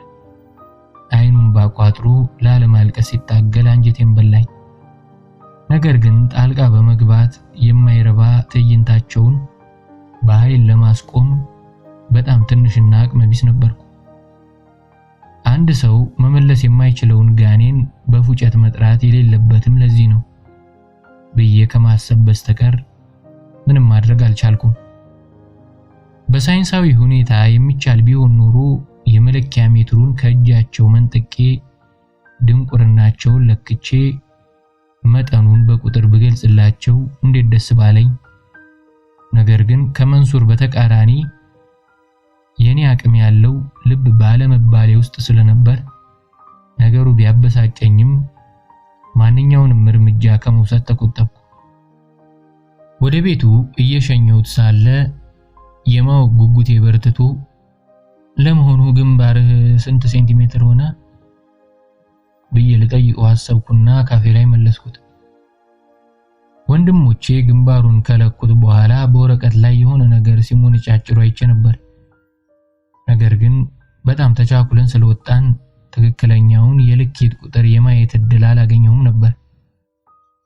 አይኑን ባቋጥሮ ላለማልቀስ ሲታገል አንጀቴን በላኝ። ነገር ግን ጣልቃ በመግባት የማይረባ ትዕይንታቸውን በኃይል ለማስቆም በጣም ትንሽና አቅመ ቢስ ነበርኩ። አንድ ሰው መመለስ የማይችለውን ጋኔን በፉጨት መጥራት የሌለበትም ለዚህ ነው ብዬ ከማሰብ በስተቀር ምንም ማድረግ አልቻልኩም። በሳይንሳዊ ሁኔታ የሚቻል ቢሆን ኖሮ የመለኪያ ሜትሩን ከእጃቸው መንጥቄ ድንቁርናቸውን ለክቼ መጠኑን በቁጥር ብገልጽላቸው እንዴት ደስ ባለኝ። ነገር ግን ከመንሱር በተቃራኒ የኔ አቅም ያለው ልብ ባለመባሌ ውስጥ ስለነበር ነገሩ ቢያበሳጨኝም ማንኛውንም እርምጃ ከመውሰድ ተቆጠብኩ። ወደ ቤቱ እየሸኘሁት ሳለ የማወቅ ጉጉቴ በርትቶ ለመሆኑ ግንባርህ ስንት ሴንቲሜትር ሆነ ብዬ ልጠይቀው አሰብኩና ካፌ ላይ መለስኩት። ወንድሞቼ ግንባሩን ከለኩት በኋላ በወረቀት ላይ የሆነ ነገር ሲሞነጫጭሩ አይቼ ነበር። ነገር ግን በጣም ተቻኩለን ስለወጣን ትክክለኛውን የልኬት ቁጥር የማየት እድል አላገኘሁም ነበር።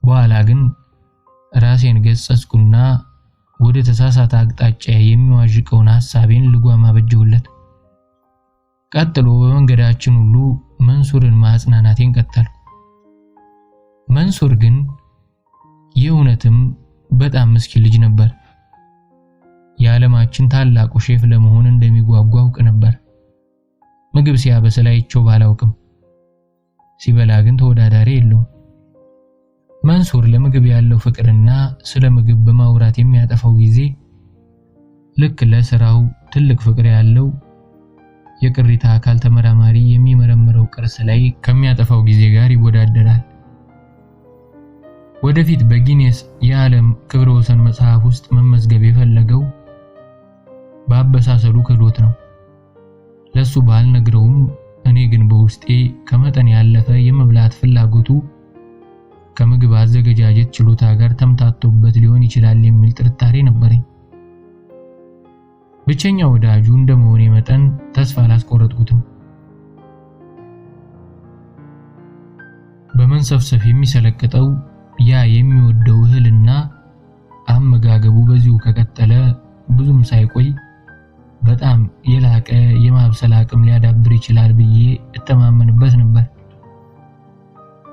በኋላ ግን ራሴን ገጸጽኩና ወደ ተሳሳተ አቅጣጫ የሚዋዥቀውን ሐሳቤን ልጓም አበጀሁለት። ቀጥሎ በመንገዳችን ሁሉ መንሱርን ማጽናናቴን ቀጠልኩ። መንሱር ግን የእውነትም በጣም ምስኪን ልጅ ነበር። የዓለማችን ታላቁ ሼፍ ለመሆን እንደሚጓጓ አውቅ ነበር። ምግብ ሲያበስል አይቼው ባላውቅም ሲበላ ግን ተወዳዳሪ የለውም። መንሱር ለምግብ ያለው ፍቅርና ስለ ምግብ በማውራት የሚያጠፋው ጊዜ ልክ ለስራው ትልቅ ፍቅር ያለው የቅሪታ አካል ተመራማሪ የሚመረምረው ቅርስ ላይ ከሚያጠፋው ጊዜ ጋር ይወዳደራል። ወደፊት በጊኔስ የዓለም ክብረ ወሰን መጽሐፍ ውስጥ መመዝገብ የፈለገው በአበሳሰሉ ክህሎት ነው። ለሱ ባልነግረውም እኔ ግን በውስጤ ከመጠን ያለፈ የመብላት ፍላጎቱ ከምግብ አዘገጃጀት ችሎታ ጋር ተምታቶበት ሊሆን ይችላል የሚል ጥርጣሬ ነበረኝ። ብቸኛ ወዳጁ እንደመሆኔ መጠን ተስፋ አላስቆረጥኩትም። በመንሰፍሰፍ የሚሰለቅጠው ያ የሚወደው እህልና አመጋገቡ በዚሁ ከቀጠለ ብዙም ሳይቆይ በጣም የላቀ የማብሰል አቅም ሊያዳብር ይችላል ብዬ እተማመንበት ነበር።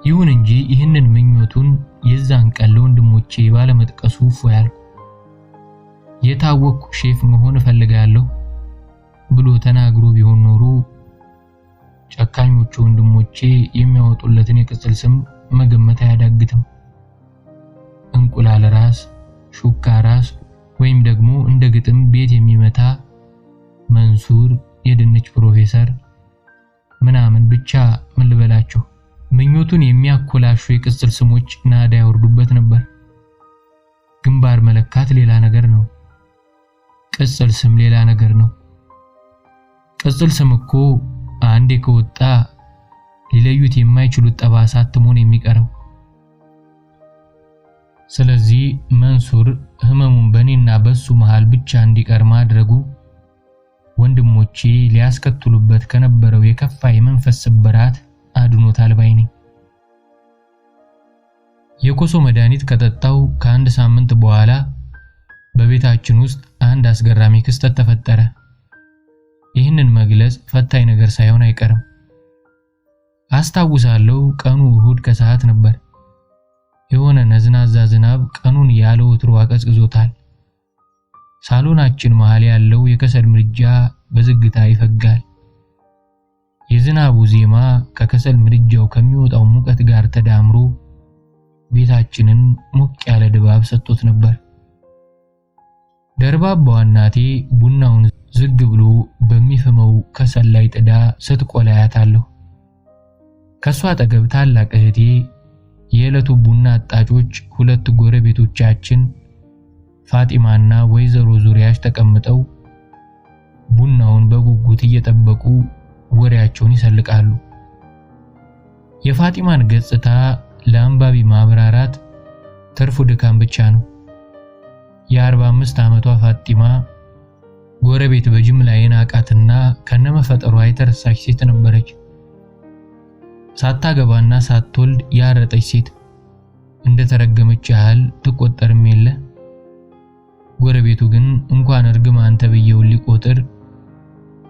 ይሁን እንጂ ይህንን ምኞቱን የዛን ቀን ለወንድሞቼ ባለመጥቀሱ ፎያል የታወቅኩ ሼፍ መሆን እፈልጋለሁ ብሎ ተናግሮ ቢሆን ኖሮ ጨካኞቹ ወንድሞቼ የሚያወጡለትን የቅጽል ስም መገመት አያዳግትም። እንቁላል ራስ፣ ሹካ ራስ ወይም ደግሞ እንደ ግጥም ቤት የሚመታ መንሱር፣ የድንች ፕሮፌሰር ምናምን ብቻ ምን ልበላችሁ። ምኞቱን የሚያኮላሹ የቅጽል ስሞች ናዳ ያወርዱበት ነበር። ግንባር መለካት ሌላ ነገር ነው። ቅጽል ስም ሌላ ነገር ነው። ቅጽል ስም እኮ አንዴ ከወጣ ሊለዩት የማይችሉት ጠባሳ አትሞን የሚቀረው። ስለዚህ መንሱር ህመሙን በኔና በሱ መሃል ብቻ እንዲቀር ማድረጉ ወንድሞቼ ሊያስከትሉበት ከነበረው የከፋ የመንፈስ ስብራት አድኖታል ባይ ነኝ። የኮሶ መድኃኒት ከጠጣው ከአንድ ሳምንት በኋላ በቤታችን ውስጥ አንድ አስገራሚ ክስተት ተፈጠረ። ይህንን መግለጽ ፈታኝ ነገር ሳይሆን አይቀርም። አስታውሳለሁ፣ ቀኑ እሁድ ከሰዓት ነበር። የሆነ ነዝናዛ ዝናብ ቀኑን ያለ ወትሮ አቀዝቅዞታል። ሳሎናችን መሃል ያለው የከሰል ምድጃ በዝግታ ይፈጋል። የዝናቡ ዜማ ከከሰል ምድጃው ከሚወጣው ሙቀት ጋር ተዳምሮ ቤታችንን ሞቅ ያለ ድባብ ሰጥቶት ነበር። ደርባባዋ እናቴ ቡናውን ዝግ ብሎ በሚፈመው ከሰል ላይ ጥዳ ስትቆላ አያታለሁ። ከሷ አጠገብ ታላቅ እህቴ፣ የዕለቱ ቡና አጣጮች ሁለት ጎረቤቶቻችን ፋጢማና ወይዘሮ ዙሪያሽ ተቀምጠው ቡናውን በጉጉት እየጠበቁ ወሬያቸውን ይሰልቃሉ። የፋጢማን ገጽታ ለአንባቢ ማብራራት ትርፉ ድካም ብቻ ነው። የ45 ዓመቷ ፋጢማ ጎረቤት በጅምላ የናቃትና ከነመፈጠሯ የተረሳች ሴት ነበረች። ሳታገባና ሳትወልድ ያረጠች ሴት፣ እንደተረገመች ያህል ትቆጠርም የለ። ጎረቤቱ ግን እንኳን እርግማን ተብየው ሊቆጥር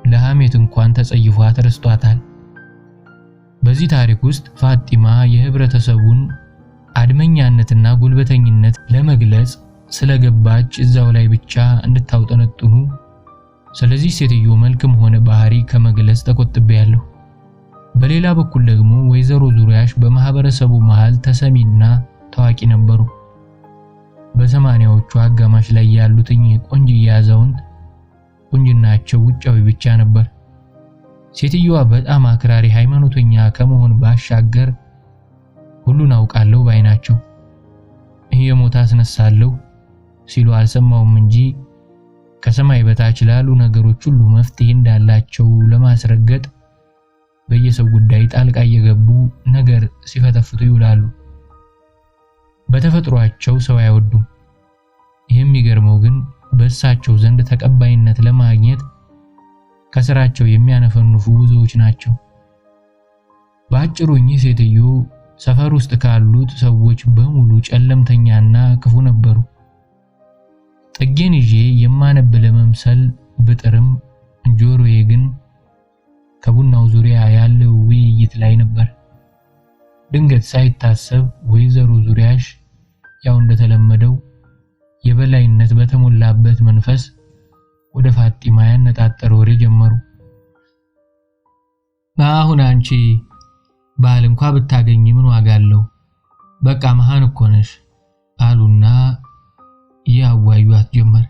ለሐሜት እንኳን ተጸይፏት ረስቷታል። በዚህ ታሪክ ውስጥ ፋጢማ የህብረተሰቡን አድመኛነትና ጉልበተኝነት ለመግለጽ ስለገባች እዛው ላይ ብቻ እንድታውጠነጥኑ ስለዚህ ሴትዮ መልክም ሆነ ባህሪ ከመግለጽ ተቆጥቤያለሁ። በሌላ በኩል ደግሞ ወይዘሮ ዙሪያሽ በማህበረሰቡ መሃል ተሰሚና ታዋቂ ነበሩ። በሰማንያዎቹ አጋማሽ ላይ ያሉት ቆንጆ አዛውንት ቁንጅናቸው ውጫዊ ብቻ ነበር። ሴትዮዋ በጣም አክራሪ ሃይማኖተኛ ከመሆን ባሻገር ሁሉን አውቃለሁ ባይ ናቸው። የሞት አስነሳለሁ ሲሉ አልሰማውም እንጂ ከሰማይ በታች ላሉ ነገሮች ሁሉ መፍትሄ እንዳላቸው ለማስረገጥ በየሰው ጉዳይ ጣልቃ እየገቡ ነገር ሲፈተፍቱ ይውላሉ። በተፈጥሯቸው ሰው አይወዱም። የሚገርመው ግን በእሳቸው ዘንድ ተቀባይነት ለማግኘት ከስራቸው የሚያነፈንፉ ብዙዎች ናቸው። በአጭሩ እኚህ ሴትዮ ሰፈር ውስጥ ካሉት ሰዎች በሙሉ ጨለምተኛና ክፉ ነበሩ። ጥጌን ይዤ የማነብ ለመምሰል ብጥርም ጆሮዬ ግን ከቡናው ዙሪያ ያለው ውይይት ላይ ነበር። ድንገት ሳይታሰብ ወይዘሮ ዙሪያሽ ያው እንደተለመደው የበላይነት በተሞላበት መንፈስ ወደ ፋጢማ ያነጣጠረ ወሬ ጀመሩ። አሁን አንቺ ባል እንኳን ብታገኝ ምን ዋጋ አለው? በቃ መሃን እኮ ነሽ አሉና ያዋዩት ጀመር።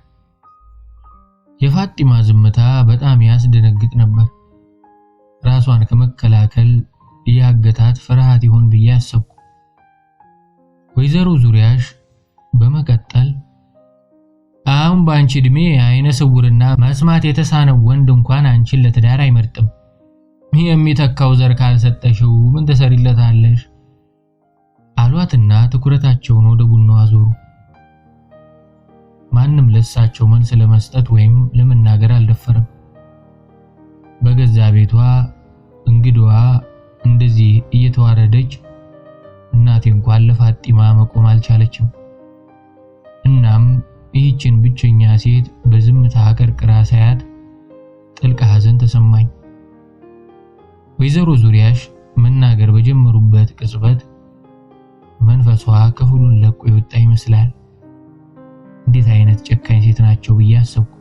የፋጢማ ዝምታ በጣም ያስደነግጥ ነበር። ራሷን ከመከላከል ያገታት ፍርሃት ይሆን ብዬ አሰብኩ። ወይዘሮ ዙሪያሽ በመቀጠል አሁን ባንቺ እድሜ አይነ ስውርና መስማት የተሳነው ወንድ እንኳን አንቺን ለትዳር አይመርጥም። የሚተካው ዘር ካልሰጠሽው ምን ተሰሪለታለሽ? አሏትና ትኩረታቸውን ወደ ቡናው አዞሩ። ማንም ለሳቸው መልስ ለመስጠት ወይም ለመናገር አልደፈረም። በገዛ ቤቷ እንግዳዋ እንደዚህ እየተዋረደች እናቴ እንኳን ለፋጢማ መቆም አልቻለችም። እናም ይህችን ብቸኛ ሴት በዝምታ አቀርቅራ ሳያት ጥልቅ ሐዘን ተሰማኝ። ወይዘሮ ዙሪያሽ መናገር በጀመሩበት ቅጽበት መንፈሷ ክፍሉን ለቆ የወጣ ይመስላል። እንዴት አይነት ጨካኝ ሴት ናቸው ብዬ አሰብኩ።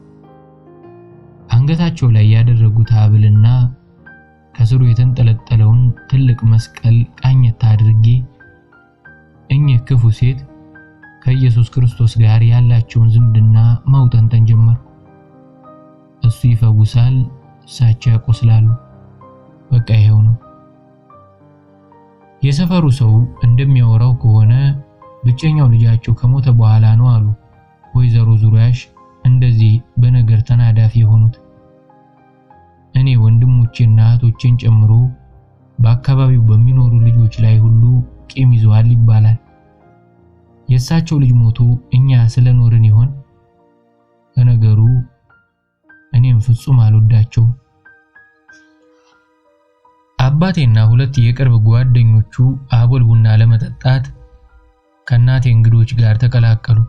አንገታቸው ላይ ያደረጉት ሐብልና ከስሩ የተንጠለጠለውን ትልቅ መስቀል ቃኘት አድርጌ እኚህ ክፉ ሴት ከኢየሱስ ክርስቶስ ጋር ያላቸውን ዝምድና ማውጠንጠን ጀመርኩ። እሱ ይፈውሳል፣ እሳቸው ያቆስላሉ። በቃ ይሄው ነው። የሰፈሩ ሰው እንደሚያወራው ከሆነ ብቸኛው ልጃቸው ከሞተ በኋላ ነው አሉ ወይዘሮ ዙሪያሽ እንደዚህ በነገር ተናዳፊ የሆኑት። እኔ ወንድሞቼና እህቶቼን ጨምሮ በአካባቢው በሚኖሩ ልጆች ላይ ሁሉ ቂም ይዘዋል ይባላል። የእሳቸው ልጅ ሞቶ እኛ ስለኖርን ይሆን? ለነገሩ እኔም ፍጹም አልወዳቸውም። አባቴና ሁለት የቅርብ ጓደኞቹ አቦል ቡና ለመጠጣት ከናቴ እንግዶች ጋር ተቀላቀሉ።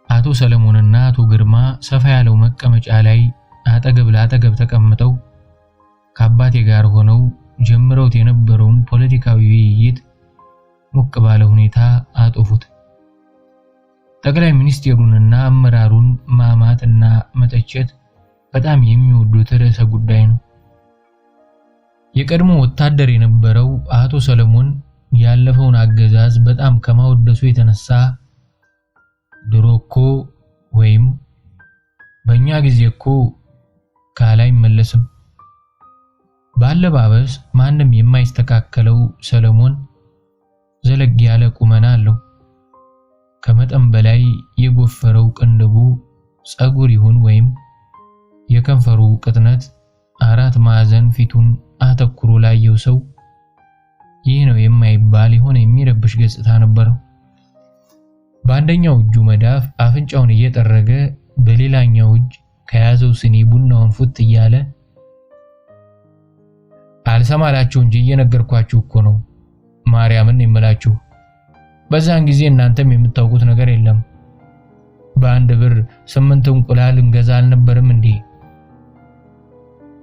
አቶ ሰለሞንና አቶ ግርማ ሰፋ ያለው መቀመጫ ላይ አጠገብ ለአጠገብ ተቀምጠው ከአባቴ ጋር ሆነው ጀምረውት የነበረውን ፖለቲካዊ ውይይት ሞቅ ባለ ሁኔታ አጦፉት። ጠቅላይ ሚኒስቴሩንና አመራሩን ማማትና መተቸት በጣም የሚወዱት ርዕሰ ጉዳይ ነው። የቀድሞ ወታደር የነበረው አቶ ሰለሞን ያለፈውን አገዛዝ በጣም ከማወደሱ የተነሳ ድሮኮ ወይም በእኛ ጊዜ እኮ ካላይ መለስም ባለባበስ ማንም የማይስተካከለው ሰለሞን ዘለግ ያለ ቁመና አለው። ከመጠን በላይ የጎፈረው ቅንድቡ ጸጉር ይሁን ወይም የከንፈሩ ቅጥነት አራት ማዕዘን ፊቱን አተኩሮ ላየው ሰው ይህ ነው የማይባል የሆነ የሚረብሽ ገጽታ ነበረው። በአንደኛው እጁ መዳፍ አፍንጫውን እየጠረገ በሌላኛው እጅ ከያዘው ስኒ ቡናውን ፉት እያለ አልሰማላችሁ እንጂ እየነገርኳችሁ እኮ ነው ማርያምን የምላችሁ። በዛን ጊዜ እናንተም የምታውቁት ነገር የለም። በአንድ ብር 8 እንቁላል እንገዛ አልነበረም እንዴ?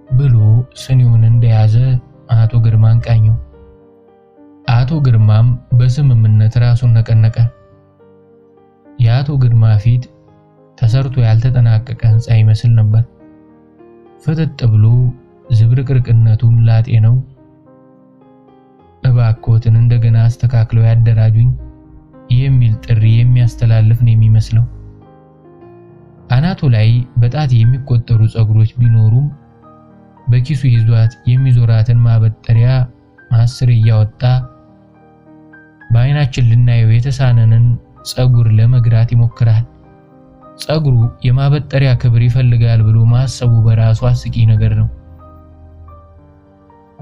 ብሎ ስኒውን እንደያዘ አቶ ግርማን ቃኘው። አቶ ግርማም በስምምነት ራሱን ነቀነቀ። የአቶ ግርማ ፊት ተሰርቶ ያልተጠናቀቀ ህንጻ ይመስል ነበር። ፍጥጥ ብሎ ዝብርቅርቅነቱን ላጤ ነው። እባክዎትን እንደገና አስተካክለው ያደራጁኝ የሚል ጥሪ የሚያስተላልፍ ነው የሚመስለው። አናቱ አናቱ ላይ በጣት የሚቆጠሩ ጸጉሮች ቢኖሩም በኪሱ ይዟት የሚዞራትን ማበጠሪያ 10 እያወጣ በአይናችን ልናየው የተሳነንን ጸጉር ለመግራት ይሞክራል። ጸጉሩ የማበጠሪያ ክብር ይፈልጋል ብሎ ማሰቡ በራሱ አስቂ ነገር ነው።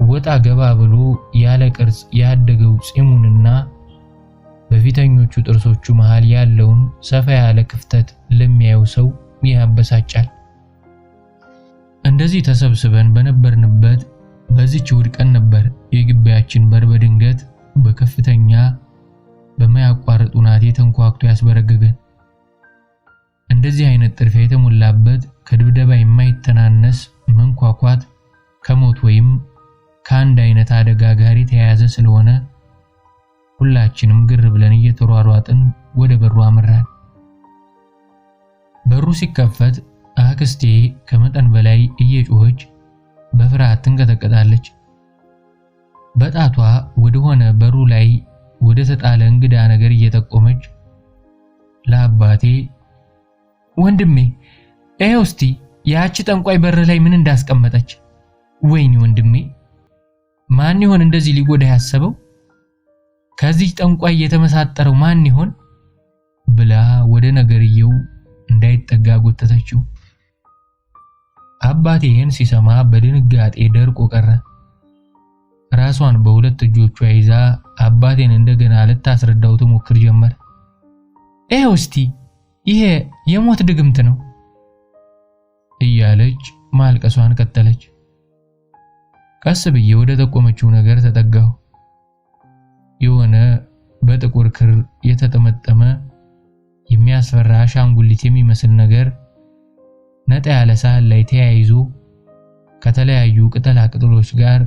ወጣ ገባ ብሎ ያለ ቅርጽ ያደገው ጺሙንና በፊተኞቹ ጥርሶቹ መሃል ያለውን ሰፋ ያለ ክፍተት ለሚያየው ሰው ያበሳጫል። እንደዚህ ተሰብስበን በነበርንበት በዚህች ውድ ቀን ነበር የግቢያችን በር በድንገት በከፍተኛ በማያቋርጥ ሁናቴ ተንኳክቶ ያስበረገገን። እንደዚህ አይነት ጥርፊያ የተሞላበት ከድብደባ የማይተናነስ መንኳኳት ከሞት ወይም ከአንድ አይነት አደጋ ጋር የተያያዘ ስለሆነ ሁላችንም ግር ብለን እየተሯሯጥን ወደ በሩ አመራን። በሩ ሲከፈት አክስቴ ከመጠን በላይ እየጮኸች በፍርሃት ትንቀጠቀጣለች። በጣቷ ወደ ሆነ በሩ ላይ ወደ ተጣለ እንግዳ ነገር እየጠቆመች ለአባቴ ወንድሜ እየው እስቲ ያቺ ጠንቋይ በር ላይ ምን እንዳስቀመጠች፣ ወይኔ ወንድሜ ማን ይሆን እንደዚህ ሊጎዳ ያሰበው? ከዚህ ጠንቋይ የተመሳጠረው ማን ይሆን ብላ ወደ ነገርየው እንዳይጠጋ ጎተተችው። አባቴ ይህን ሲሰማ በድንጋጤ ደርቆ ቀረ። ራሷን በሁለት እጆቿ ይዛ አባቴን እንደገና ልታስረዳው ትሞክር ጀመር። እየው እስቲ ይሄ የሞት ድግምት ነው እያለች ማልቀሷን ቀጠለች። ቀስ ብዬ ወደ ተቆመችው ነገር ተጠጋሁ። የሆነ በጥቁር ክር የተጠመጠመ የሚያስፈራ አሻንጉሊት የሚመስል ነገር ነጣ ያለ ሳህን ላይ ተያይዞ ከተለያዩ ቅጠላ ቅጠሎች ጋር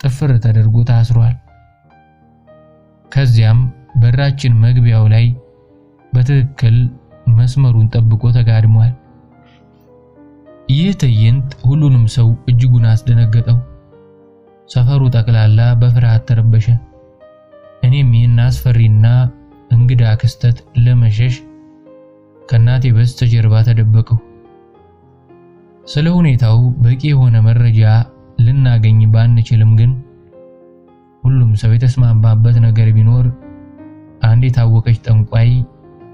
ጥፍር ተደርጎ ታስሯል። ከዚያም በራችን መግቢያው ላይ በትክክል መስመሩን ጠብቆ ተጋድሟል። ይህ ትዕይንት ሁሉንም ሰው እጅጉን አስደነገጠው። ሰፈሩ ጠቅላላ በፍርሃት ተረበሸ። እኔም ይህን አስፈሪና እንግዳ ክስተት ለመሸሽ ከናቴ በስተጀርባ ተደበቅሁ። ስለ ሁኔታው በቂ የሆነ መረጃ ልናገኝ ባንችልም ግን ሁሉም ሰው የተስማማበት ነገር ቢኖር አንድ የታወቀች ጠንቋይ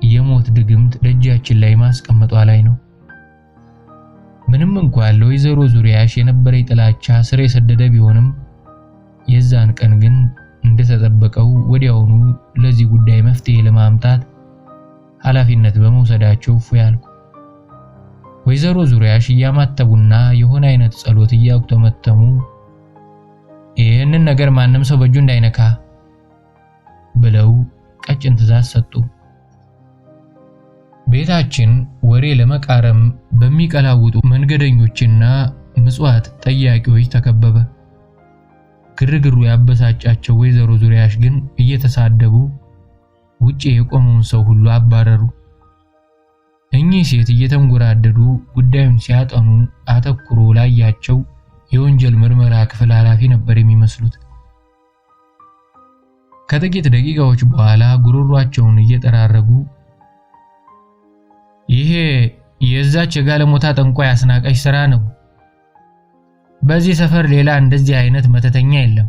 የሞት ድግምት ደጃችን ላይ ማስቀመጧ ላይ ነው። ምንም እንኳን ለወይዘሮ ዙሪያሽ የነበረኝ ጥላቻ ስር የሰደደ ቢሆንም የዛን ቀን ግን እንደተጠበቀው ወዲያውኑ ለዚህ ጉዳይ መፍትሄ ለማምጣት ኃላፊነት በመውሰዳቸው ያልኩ። ወይዘሮ ዙሪያሽ እያማተቡና የሆነ አይነት ጸሎት እያጉተመተሙ ይህንን ነገር ማንም ሰው በእጁ እንዳይነካ ብለው ቀጭን ትዕዛዝ ሰጡ። ቤታችን ወሬ ለመቃረም በሚቀላውጡ መንገደኞችና ምጽዋት ጠያቂዎች ተከበበ። ግርግሩ ያበሳጫቸው ወይዘሮ ዙሪያሽ ግን እየተሳደቡ ውጪ የቆመውን ሰው ሁሉ አባረሩ። እኚህ ሴት እየተንጎራደዱ ጉዳዩን ሲያጠኑ አተኩሮ ላያቸው የወንጀል ምርመራ ክፍል ኃላፊ ነበር የሚመስሉት። ከጥቂት ደቂቃዎች በኋላ ጉሮሯቸውን እየጠራረጉ ይሄ የዛች የጋለሞታ ጠንቋይ አስናቀሽ ስራ ነው። በዚህ ሰፈር ሌላ እንደዚህ አይነት መተተኛ የለም።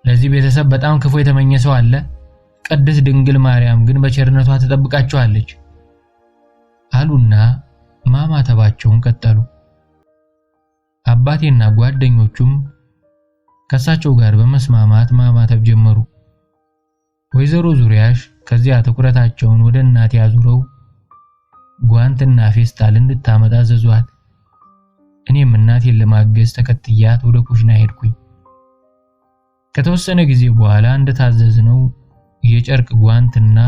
ለዚህ ቤተሰብ በጣም ክፉ የተመኘ ሰው አለ። ቅድስት ድንግል ማርያም ግን በቸርነቷ ተጠብቃቸዋለች አሉና ማማተባቸውን ቀጠሉ። አባቴና ጓደኞቹም ከሳቸው ጋር በመስማማት ማማተብ ጀመሩ። ወይዘሮ ዙሪያሽ ከዚያ ትኩረታቸውን ወደ እናቴ አዙረው ጓንትና ፌስታል እንድታመጣ አዘዟት። እኔም እናቴን ለማገዝ ተከትያት ወደ ኩሽና ሄድኩኝ። ከተወሰነ ጊዜ በኋላ እንደታዘዝነው የጨርቅ ጓንትና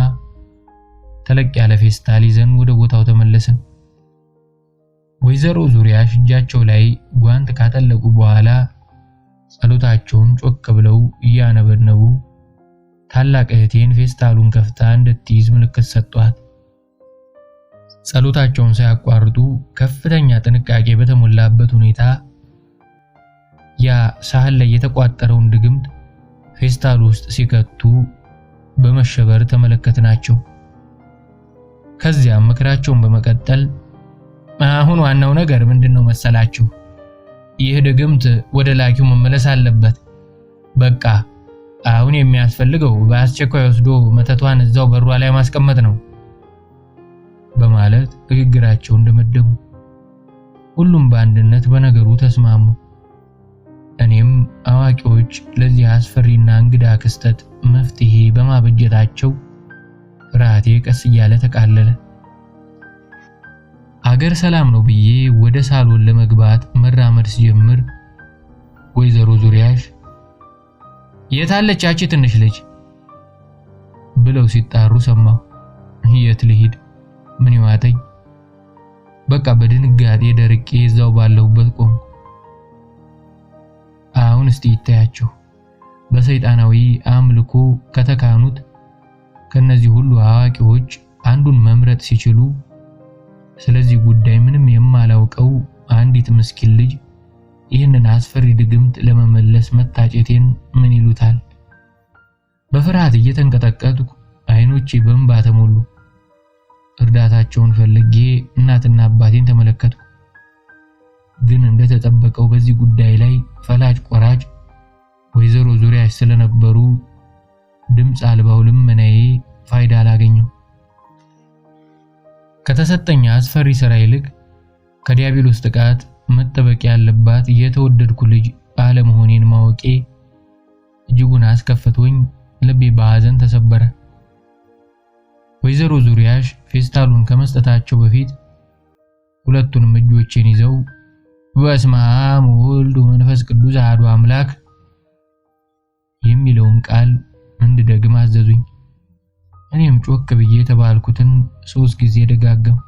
ተለቅ ያለ ፌስታል ይዘን ወደ ቦታው ተመለስን። ወይዘሮ ዙሪያሽ እጃቸው ላይ ጓንት ካጠለቁ በኋላ ጸሎታቸውን ጮክ ብለው እያነበነቡ ታላቅ እህቴን ፌስታሉን ከፍታ እንድትይዝ ምልክት ሰጧት። ጸሎታቸውን ሳያቋርጡ ከፍተኛ ጥንቃቄ በተሞላበት ሁኔታ ያ ሳህን ላይ የተቋጠረውን ድግምት ፌስታሉ ውስጥ ሲከቱ በመሸበር ተመለከትናቸው። ከዚያም ምክራቸውን በመቀጠል አሁን ዋናው ነገር ምንድነው መሰላችሁ? ይህ ድግምት ወደ ላኪው መመለስ አለበት። በቃ አሁን የሚያስፈልገው በአስቸኳይ ወስዶ መተቷን እዛው በሯ ላይ ማስቀመጥ ነው በማለት ንግግራቸውን እንደመደሙ። ሁሉም በአንድነት በነገሩ ተስማሙ። እኔም አዋቂዎች ለዚህ አስፈሪና እንግዳ ክስተት መፍትሄ በማበጀታቸው ፍርሃቴ ቀስ እያለ ተቃለለ። አገር ሰላም ነው ብዬ ወደ ሳሎን ለመግባት መራመድ ሲጀምር ወይዘሮ ዙሪያሽ የታለች ያቺ ትንሽ ልጅ ብለው ሲጣሩ ሰማሁ። የት ልሂድ? ምን ይዋጠኝ? በቃ በድንጋጤ ደርቄ እዛው ባለሁበት ቆምኩ። አሁን እስቲ ይታያችሁ በሰይጣናዊ አምልኮ ከተካኑት ከነዚህ ሁሉ አዋቂዎች አንዱን መምረጥ ሲችሉ ስለዚህ ጉዳይ ምንም የማላውቀው አንዲት ምስኪን ልጅ ይህንን አስፈሪ ድግምት ለመመለስ መታጨቴን ምን ይሉታል? በፍርሃት እየተንቀጠቀጥኩ አይኖቼ በእንባ ተሞሉ። እርዳታቸውን ፈልጌ እናትና አባቴን ተመለከትኩ። ግን እንደተጠበቀው በዚህ ጉዳይ ላይ ፈላጭ ቆራጭ ወይዘሮ ዙሪያሽ ስለነበሩ ድምጽ አልባው ልመናዬ ፋይዳ አላገኘም። ከተሰጠኝ አስፈሪ ሥራ ይልቅ ከዲያብሎስ ጥቃት መጠበቅ ያለባት የተወደድኩ ልጅ አለመሆኔን ማወቄ እጅጉን አስከፍቶኝ ልቤ በሐዘን ተሰበረ። ወይዘሮ ዙሪያሽ ፌስታሉን ከመስጠታቸው በፊት ሁለቱንም እጆቼን ይዘው በስመ አብ ወወልድ ወመንፈስ ቅዱስ አሐዱ አምላክ የሚለውን ቃል እንድደግም አዘዙኝ። እኔም ጮክ ብዬ ተባልኩትን 3 ጊዜ ደጋገም።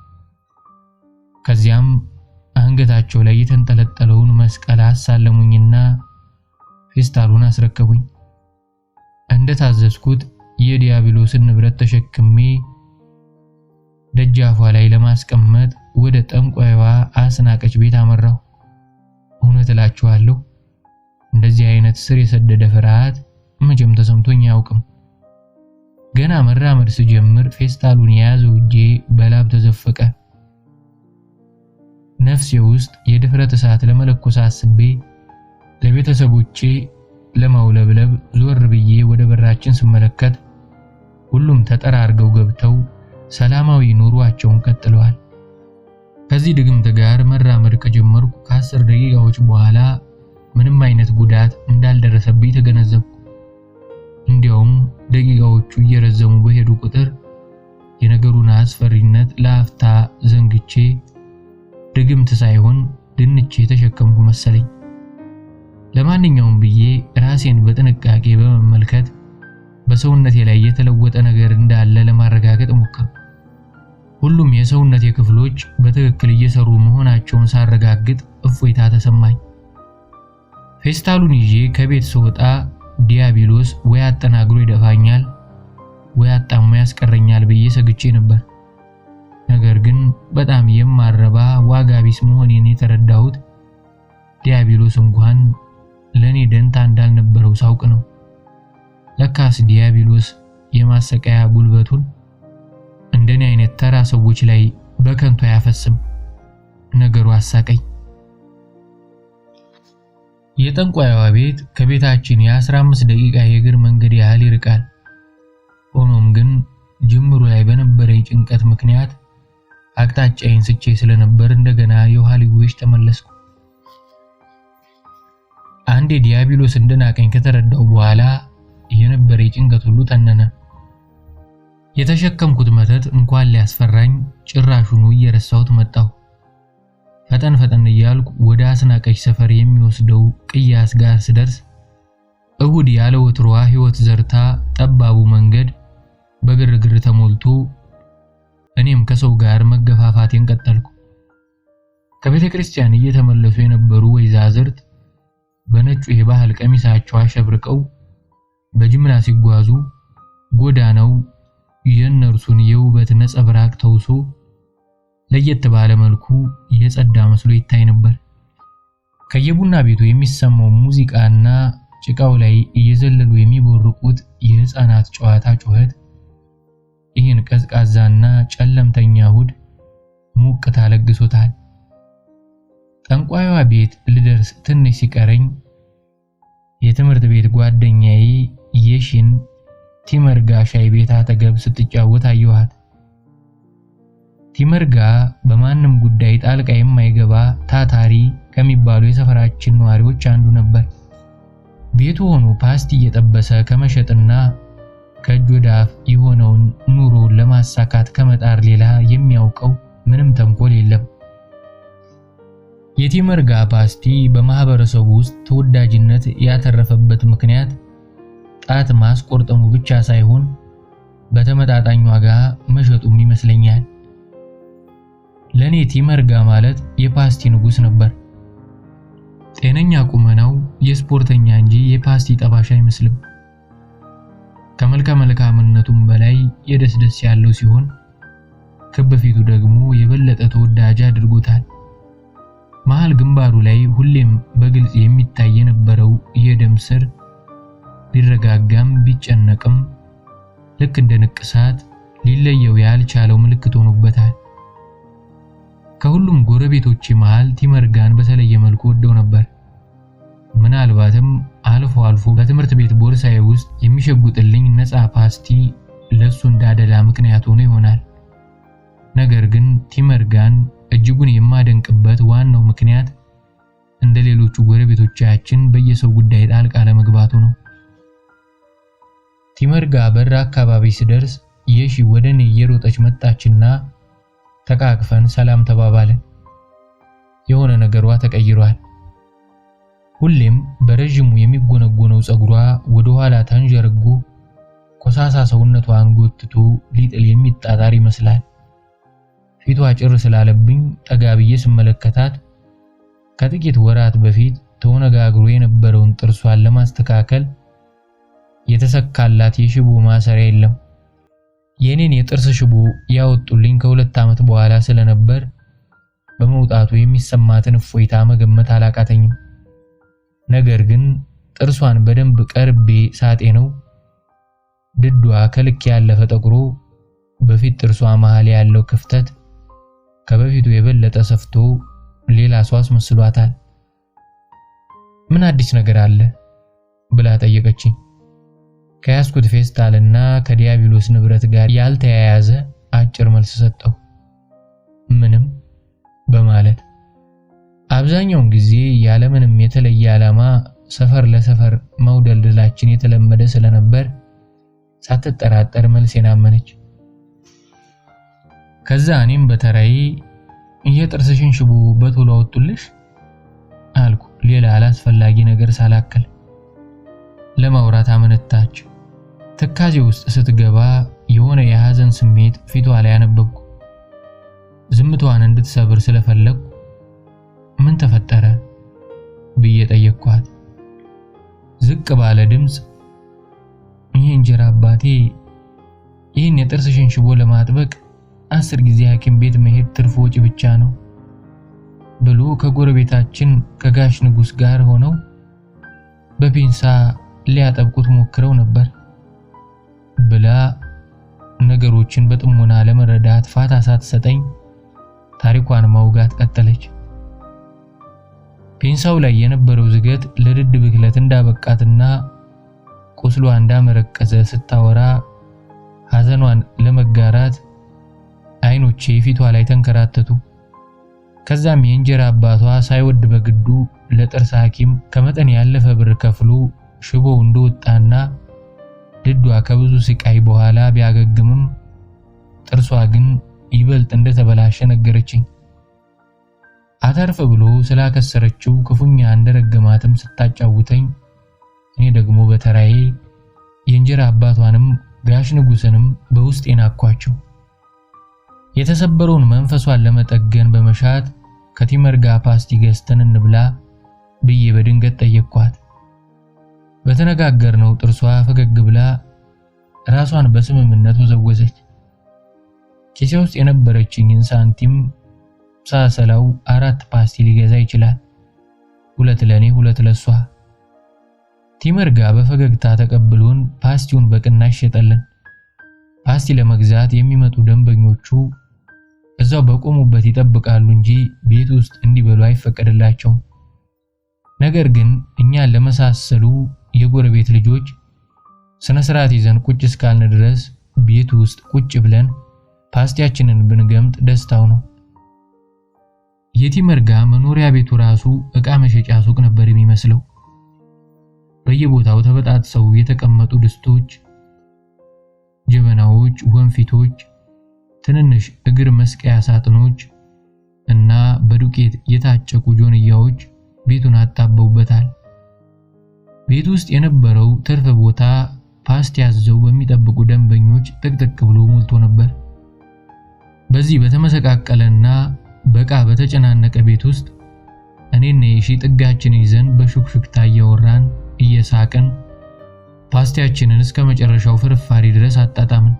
ከዚያም አንገታቸው ላይ የተንጠለጠለውን መስቀል አሳለሙኝና ፌስታሉን አስረከቡኝ። እንደታዘዝኩት የዲያብሎስን ንብረት ተሸክሜ ደጃፏ ላይ ለማስቀመጥ ወደ ጠንቋይዋ አስናቀች ቤት አመራሁ። እውነት እላችኋለሁ እንደዚህ አይነት ስር የሰደደ ፍርሃት መቼም ተሰምቶኝ አያውቅም። ገና መራመድ ስጀምር ፌስታሉን የያዘው እጄ በላብ ተዘፈቀ። ነፍሴ ውስጥ የድፍረት እሳት ለመለኮስ አስቤ ለቤተሰቦቼ ለማውለብለብ ዞር ብዬ ወደ በራችን ስመለከት ሁሉም ተጠራርገው ገብተው ሰላማዊ ኑሯቸውን ቀጥለዋል። ከዚህ ድግምት ጋር መራመድ ከጀመርኩ ከ10 ደቂቃዎች በኋላ ምንም አይነት ጉዳት እንዳልደረሰብኝ ተገነዘብኩ። እንዲያውም ደቂቃዎቹ እየረዘሙ በሄዱ ቁጥር የነገሩን አስፈሪነት ለአፍታ ዘንግቼ ድግምት ሳይሆን ድንቼ ተሸከምኩ መሰለኝ። ለማንኛውም ብዬ ራሴን በጥንቃቄ በመመልከት በሰውነቴ ላይ የተለወጠ ነገር እንዳለ ለማረጋገጥ ሞከርኩ። ሁሉም የሰውነቴ ክፍሎች በትክክል እየሰሩ መሆናቸውን ሳረጋግጥ እፎይታ ተሰማኝ። ፌስታሉን ይዤ ከቤት ስወጣ ዲያብሎስ ወይ አጠናግሮ ይደፋኛል ወይ አጣሞ ያስቀረኛል ብዬ ሰግቼ ነበር። ነገር ግን በጣም የማረባ ዋጋ ቢስ መሆኔን የተረዳሁት ዲያብሎስ እንኳን ለኔ ደንታ እንዳልነበረው ሳውቅ ነው። ለካስ ዲያብሎስ የማሰቃያ ጉልበቱን እንደኔ አይነት ተራ ሰዎች ላይ በከንቱ አያፈስም። ነገሩ አሳቀኝ። የጠንቋይዋ ቤት ከቤታችን የ15 ደቂቃ የእግር መንገድ ያህል ይርቃል። ሆኖም ግን ጅምሩ ላይ በነበረኝ ጭንቀት ምክንያት አቅጣጫዬን ስቼ ስለነበር እንደገና የኋሊዎች ተመለስኩ። አንዴ ዲያብሎስ እንደናቀኝ ከተረዳው በኋላ የነበረኝ ጭንቀት ሁሉ ተነነ። የተሸከምኩት መተት እንኳን ሊያስፈራኝ ጭራሹኑ እየረሳሁት መጣሁ። ፈጠን እያልኩ ወደ አስናቀች ሰፈር የሚወስደው ቅያስ ጋር ስደርስ እሁድ ያለ ወትሮዋ ህይወት ዘርታ ጠባቡ መንገድ በግርግር ተሞልቶ እኔም ከሰው ጋር መገፋፋቴን ቀጠልኩ። ከቤተ ክርስቲያን እየተመለሱ የነበሩ ወይዛዝርት በነጩ የባህል ቀሚሳቸው አሸብርቀው በጅምላ ሲጓዙ ጎዳናው የእነርሱን የውበት ነጸብራቅ ተውሶ ለየት ባለ መልኩ የጸዳ መስሎ ይታይ ነበር። ከየቡና ቤቱ የሚሰማው ሙዚቃና ጭቃው ላይ እየዘለሉ የሚቦርቁት የህፃናት ጨዋታ ጩኸት ይህን ቀዝቃዛና ጨለምተኛ እሁድ ሙቅታ ለግሶታል። ጠንቋይዋ ቤት ልደርስ ትንሽ ሲቀረኝ የትምህርት ቤት ጓደኛዬ የሺን ቲመርጋ ሻይ ቤት አጠገብ ስትጫወት አየኋት። ቲመርጋ በማንም ጉዳይ ጣልቃ የማይገባ ታታሪ ከሚባሉ የሰፈራችን ነዋሪዎች አንዱ ነበር። ቤቱ ሆኖ ፓስቲ እየጠበሰ ከመሸጥና ከእጅ ወደ አፍ የሆነውን ኑሮውን ለማሳካት ከመጣር ሌላ የሚያውቀው ምንም ተንኮል የለም። የቲመርጋ ፓስቲ በማህበረሰቡ ውስጥ ተወዳጅነት ያተረፈበት ምክንያት ጣት ማስቆርጠሙ ብቻ ሳይሆን በተመጣጣኝ ዋጋ መሸጡም ይመስለኛል። ለኔ ቲመርጋ ማለት የፓስቲ ንጉስ ነበር። ጤነኛ ቁመናው የስፖርተኛ እንጂ የፓስቲ ጠባሽ አይመስልም። ከመልካምነቱም በላይ የደስደስ ያለው ሲሆን ክብ ፊቱ ደግሞ የበለጠ ተወዳጅ አድርጎታል። መሃል ግንባሩ ላይ ሁሌም በግልጽ የሚታይ የነበረው የደም ስር ቢረጋጋም ቢጨነቅም ልክ እንደ ንቅሳት ሊለየው ያልቻለው ምልክት ሆኖበታል። ከሁሉም ጎረቤቶቼ መሃል ቲመርጋን በተለየ መልኩ ወደው ነበር። ምናልባትም አልፎ አልፎ በትምህርት ቤት ቦርሳዬ ውስጥ የሚሸጉጥልኝ ነፃ ፓስቲ ለሱ እንዳደላ ምክንያት ሆኖ ይሆናል። ነገር ግን ቲመርጋን እጅጉን የማደንቅበት ዋናው ምክንያት እንደሌሎቹ ጎረቤቶቻችን በየሰው ጉዳይ ጣልቃ ለመግባቱ ነው። ቲመርጋ በር አካባቢ ስደርስ የሺ ወደኔ እየሮጠች መጣችና ተቃቅፈን ሰላም ተባባልን። የሆነ ነገሯ ተቀይሯል። ሁሌም በረጅሙ የሚጎነጎነው ጸጉሯ ወደ ኋላ ተንጀርጎ ኮሳሳ ሰውነቷን ጎትቶ ሊጥል የሚጣጣር ይመስላል። ፊቷ ጭር ስላለብኝ ጠጋብዬ ስመለከታት ከጥቂት ወራት በፊት ተወነጋግሮ የነበረውን ጥርሷን ለማስተካከል የተሰካላት የሽቦ ማሰሪያ የለም። የኔን የጥርስ ሽቦ ያወጡልኝ ከ2 ዓመት በኋላ ስለነበር በመውጣቱ የሚሰማትን እፎይታ መገመት አላቃተኝም። ነገር ግን ጥርሷን በደንብ ቀርቤ ሳጤነው ድዷ ከልክ ያለፈ ጠቁሮ በፊት ጥርሷ መሃል ያለው ክፍተት ከበፊቱ የበለጠ ሰፍቶ ሌላ ሰው አስመስሏታል። ምን አዲስ ነገር አለ ብላ ጠየቀችኝ። ከያዝኩት ፌስታልና ከዲያብሎስ ንብረት ጋር ያልተያያዘ አጭር መልስ ሰጠው። ምንም በማለት አብዛኛውን ጊዜ ያለምንም የተለየ ዓላማ ሰፈር ለሰፈር መውደልደላችን የተለመደ ስለነበር ሳትጠራጠር መልሴን አመነች። ከዛ እኔም በተራዬ የጥርስሽን ሽቦ በቶሎ አወጡልሽ አልኩ፣ ሌላ አላስፈላጊ ነገር ሳላከል። ለማውራት አመነታች። ትካዜ ውስጥ ስትገባ የሆነ የሐዘን ስሜት ፊቷ ላይ አነበብኩ። ዝምቷን እንድትሰብር ስለፈለኩ ምን ተፈጠረ ብዬ ጠየቅኳት። ዝቅ ባለ ድምጽ ይሄ እንጀራ አባቴ ይህን የጥርስሽን ሽቦ ለማጥበቅ 10 ጊዜ ሐኪም ቤት መሄድ ትርፍ ወጪ ብቻ ነው ብሎ ከጎረቤታችን ከጋሽ ንጉስ ጋር ሆነው በፒንሳ ሊያጠብቁት ሞክረው ነበር ብላ ነገሮችን በጥሞና ለመረዳት ፋታ ሳትሰጠኝ ታሪኳን ማውጋት ቀጠለች። ፒንሳው ላይ የነበረው ዝገት ለድድ ብክለት እንዳበቃትና ቁስሏ እንዳመረቀዘ ስታወራ ሐዘኗን ለመጋራት አይኖቼ ፊቷ ላይ ተንከራተቱ። ከዛም የእንጀራ አባቷ ሳይወድ በግዱ ለጥርስ ሐኪም ከመጠን ያለፈ ብር ከፍሎ ሽቦው እንደወጣና ድዷ ከብዙ ስቃይ በኋላ ቢያገግምም ጥርሷ ግን ይበልጥ እንደተበላሸ ነገረችኝ። አተርፍ ብሎ ስላከሰረችው ክፉኛ እንደረገማትም ስታጫውተኝ እኔ ደግሞ በተራዬ የእንጀራ አባቷንም ጋሽ ንጉስንም በውስጤ ናኳቸው። የተሰበረውን መንፈሷን ለመጠገን በመሻት ከቲመርጋ ፓስቲ ገዝተን እንብላ ብዬ በድንገት ጠየቅኳት። በተነጋገርነው ጥርሷ ፈገግ ብላ ራሷን በስምምነት ወዘወዘች። ኪሴ ውስጥ የነበረችኝን ሳንቲም ሳሰላው 4 ፓስቲ ሊገዛ ይችላል። 2 ለኔ 2 ለሷ። ቲመርጋ በፈገግታ ተቀብሎን ፓስቲውን በቅናሽ ሸጠልን። ፓስቲ ለመግዛት የሚመጡ ደንበኞቹ እዛው በቆሙበት ይጠብቃሉ እንጂ ቤት ውስጥ እንዲበሉ አይፈቀድላቸውም። ነገር ግን እኛን ለመሳሰሉ የጎረቤት ልጆች ስነ ስርዓት ይዘን ቁጭ እስካልን ድረስ ቤት ውስጥ ቁጭ ብለን ፓስቲያችንን ብንገምጥ ደስታው ነው። የቲመርጋ መኖሪያ ቤቱ ራሱ ዕቃ መሸጫ ሱቅ ነበር የሚመስለው። በየቦታው ተበጣጥሰው የተቀመጡ ድስቶች፣ ጀበናዎች፣ ወንፊቶች፣ ትንንሽ እግር መስቀያ ሳጥኖች እና በዱቄት የታጨቁ ጆንያዎች ቤቱን አጣበውበታል። ቤት ውስጥ የነበረው ትርፍ ቦታ ፓስቲ ያዘው በሚጠብቁ ደንበኞች ጥቅጥቅ ብሎ ሞልቶ ነበር። በዚህ በተመሰቃቀለና በቃ በተጨናነቀ ቤት ውስጥ እኔና የሺ ጥጋችን ይዘን በሹክሹክታ እያወራን እየሳቅን ፓስቲያችንን እስከ መጨረሻው ፍርፋሪ ድረስ አጣጣምን።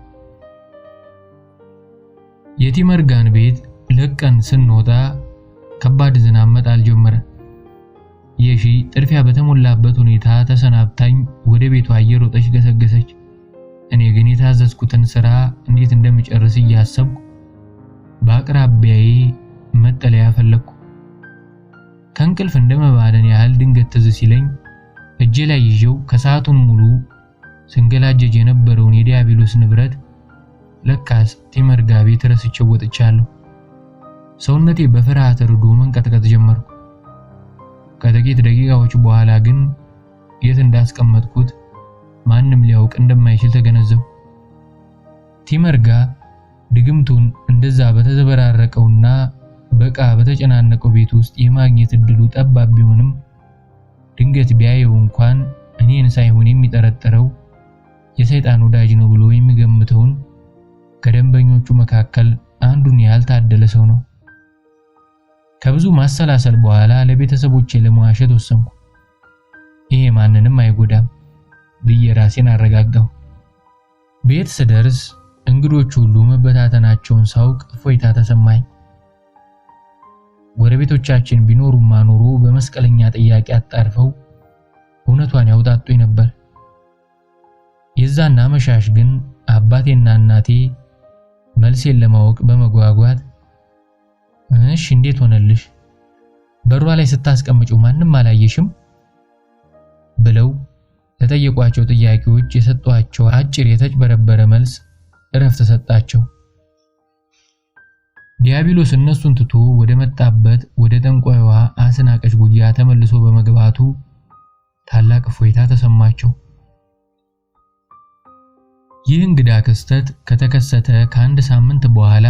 የቲመርጋን ቤት ለቀን ስንወጣ ከባድ ዝናብ መጣል ጀመረ። የሺ ጥርፊያ በተሞላበት ሁኔታ ተሰናብታኝ ወደ ቤቷ እየሮጠች ገሰገሰች። እኔ ግን የታዘዝኩትን ስራ እንዴት እንደምጨርስ እያሰብኩ በአቅራቢያዬ መጠለያ ፈለኩ። ከእንቅልፍ እንደመባለን ያህል ድንገት ትዝ ሲለኝ እጄ ላይ ይዤው ከሰዓቱን ሙሉ ስንገላጀጅ የነበረውን የዲያብሎስ ንብረት ለካስ ቲመርጋ ቤት ረስቼው ወጥቻለሁ። ሰውነቴ በፍርሃት ርዶ መንቀጥቀጥ ጀመርኩ። ከጥቂት ደቂቃዎች በኋላ ግን የት እንዳስቀመጥኩት ማንም ሊያውቅ እንደማይችል ተገነዘብኩ። ቲመርጋ ድግምቱን እንደዛ በተዘበራረቀውና በቃ በተጨናነቀው ቤት ውስጥ የማግኘት እድሉ ጠባብ ቢሆንም ድንገት ቢያየው እንኳን እኔን ሳይሆን የሚጠረጠረው የሰይጣን ወዳጅ ነው ብሎ የሚገምተውን ከደንበኞቹ መካከል አንዱን ያልታደለ ሰው ነው። ከብዙ ማሰላሰል በኋላ ለቤተሰቦቼ ለመዋሸት ወሰንኩ። ይሄ ማንንም አይጎዳም ብዬ ራሴን አረጋጋሁ። ቤት ስደርስ እንግዶቹ ሁሉ መበታተናቸውን ሳውቅ እፎይታ ተሰማኝ። ጎረቤቶቻችን ቢኖሩማ ኖሮ በመስቀለኛ ጥያቄ አጣርፈው እውነቷን ያውጣጡኝ ነበር። የዛና መሻሽ ግን አባቴና እናቴ መልሴን ለማወቅ በመጓጓት እሺ እንዴት ሆነልሽ? በሯ ላይ ስታስቀምጪው ማንም አላየሽም? ብለው ለጠየቋቸው ጥያቄዎች የሰጧቸው አጭር የተጭበረበረ መልስ እረፍት ሰጣቸው። ዲያብሎስ እነሱን ትቶ ወደ መጣበት ወደ ጠንቋይዋ አስናቀች ጉያ ተመልሶ በመግባቱ ታላቅ እፎይታ ተሰማቸው። ይህ እንግዳ ክስተት ከተከሰተ ከአንድ ሳምንት በኋላ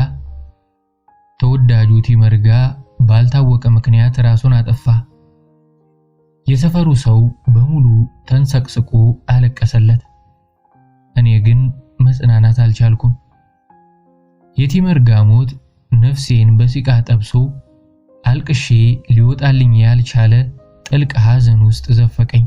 ተወዳጁ ቲመርጋ ባልታወቀ ምክንያት ራሱን አጠፋ። የሰፈሩ ሰው በሙሉ ተንሰቅስቆ አለቀሰለት። እኔ ግን መጽናናት አልቻልኩም። የቲመርጋ ሞት ነፍሴን በሲቃ ጠብሶ አልቅሼ ሊወጣልኝ ያልቻለ ጥልቅ ሐዘን ውስጥ ዘፈቀኝ።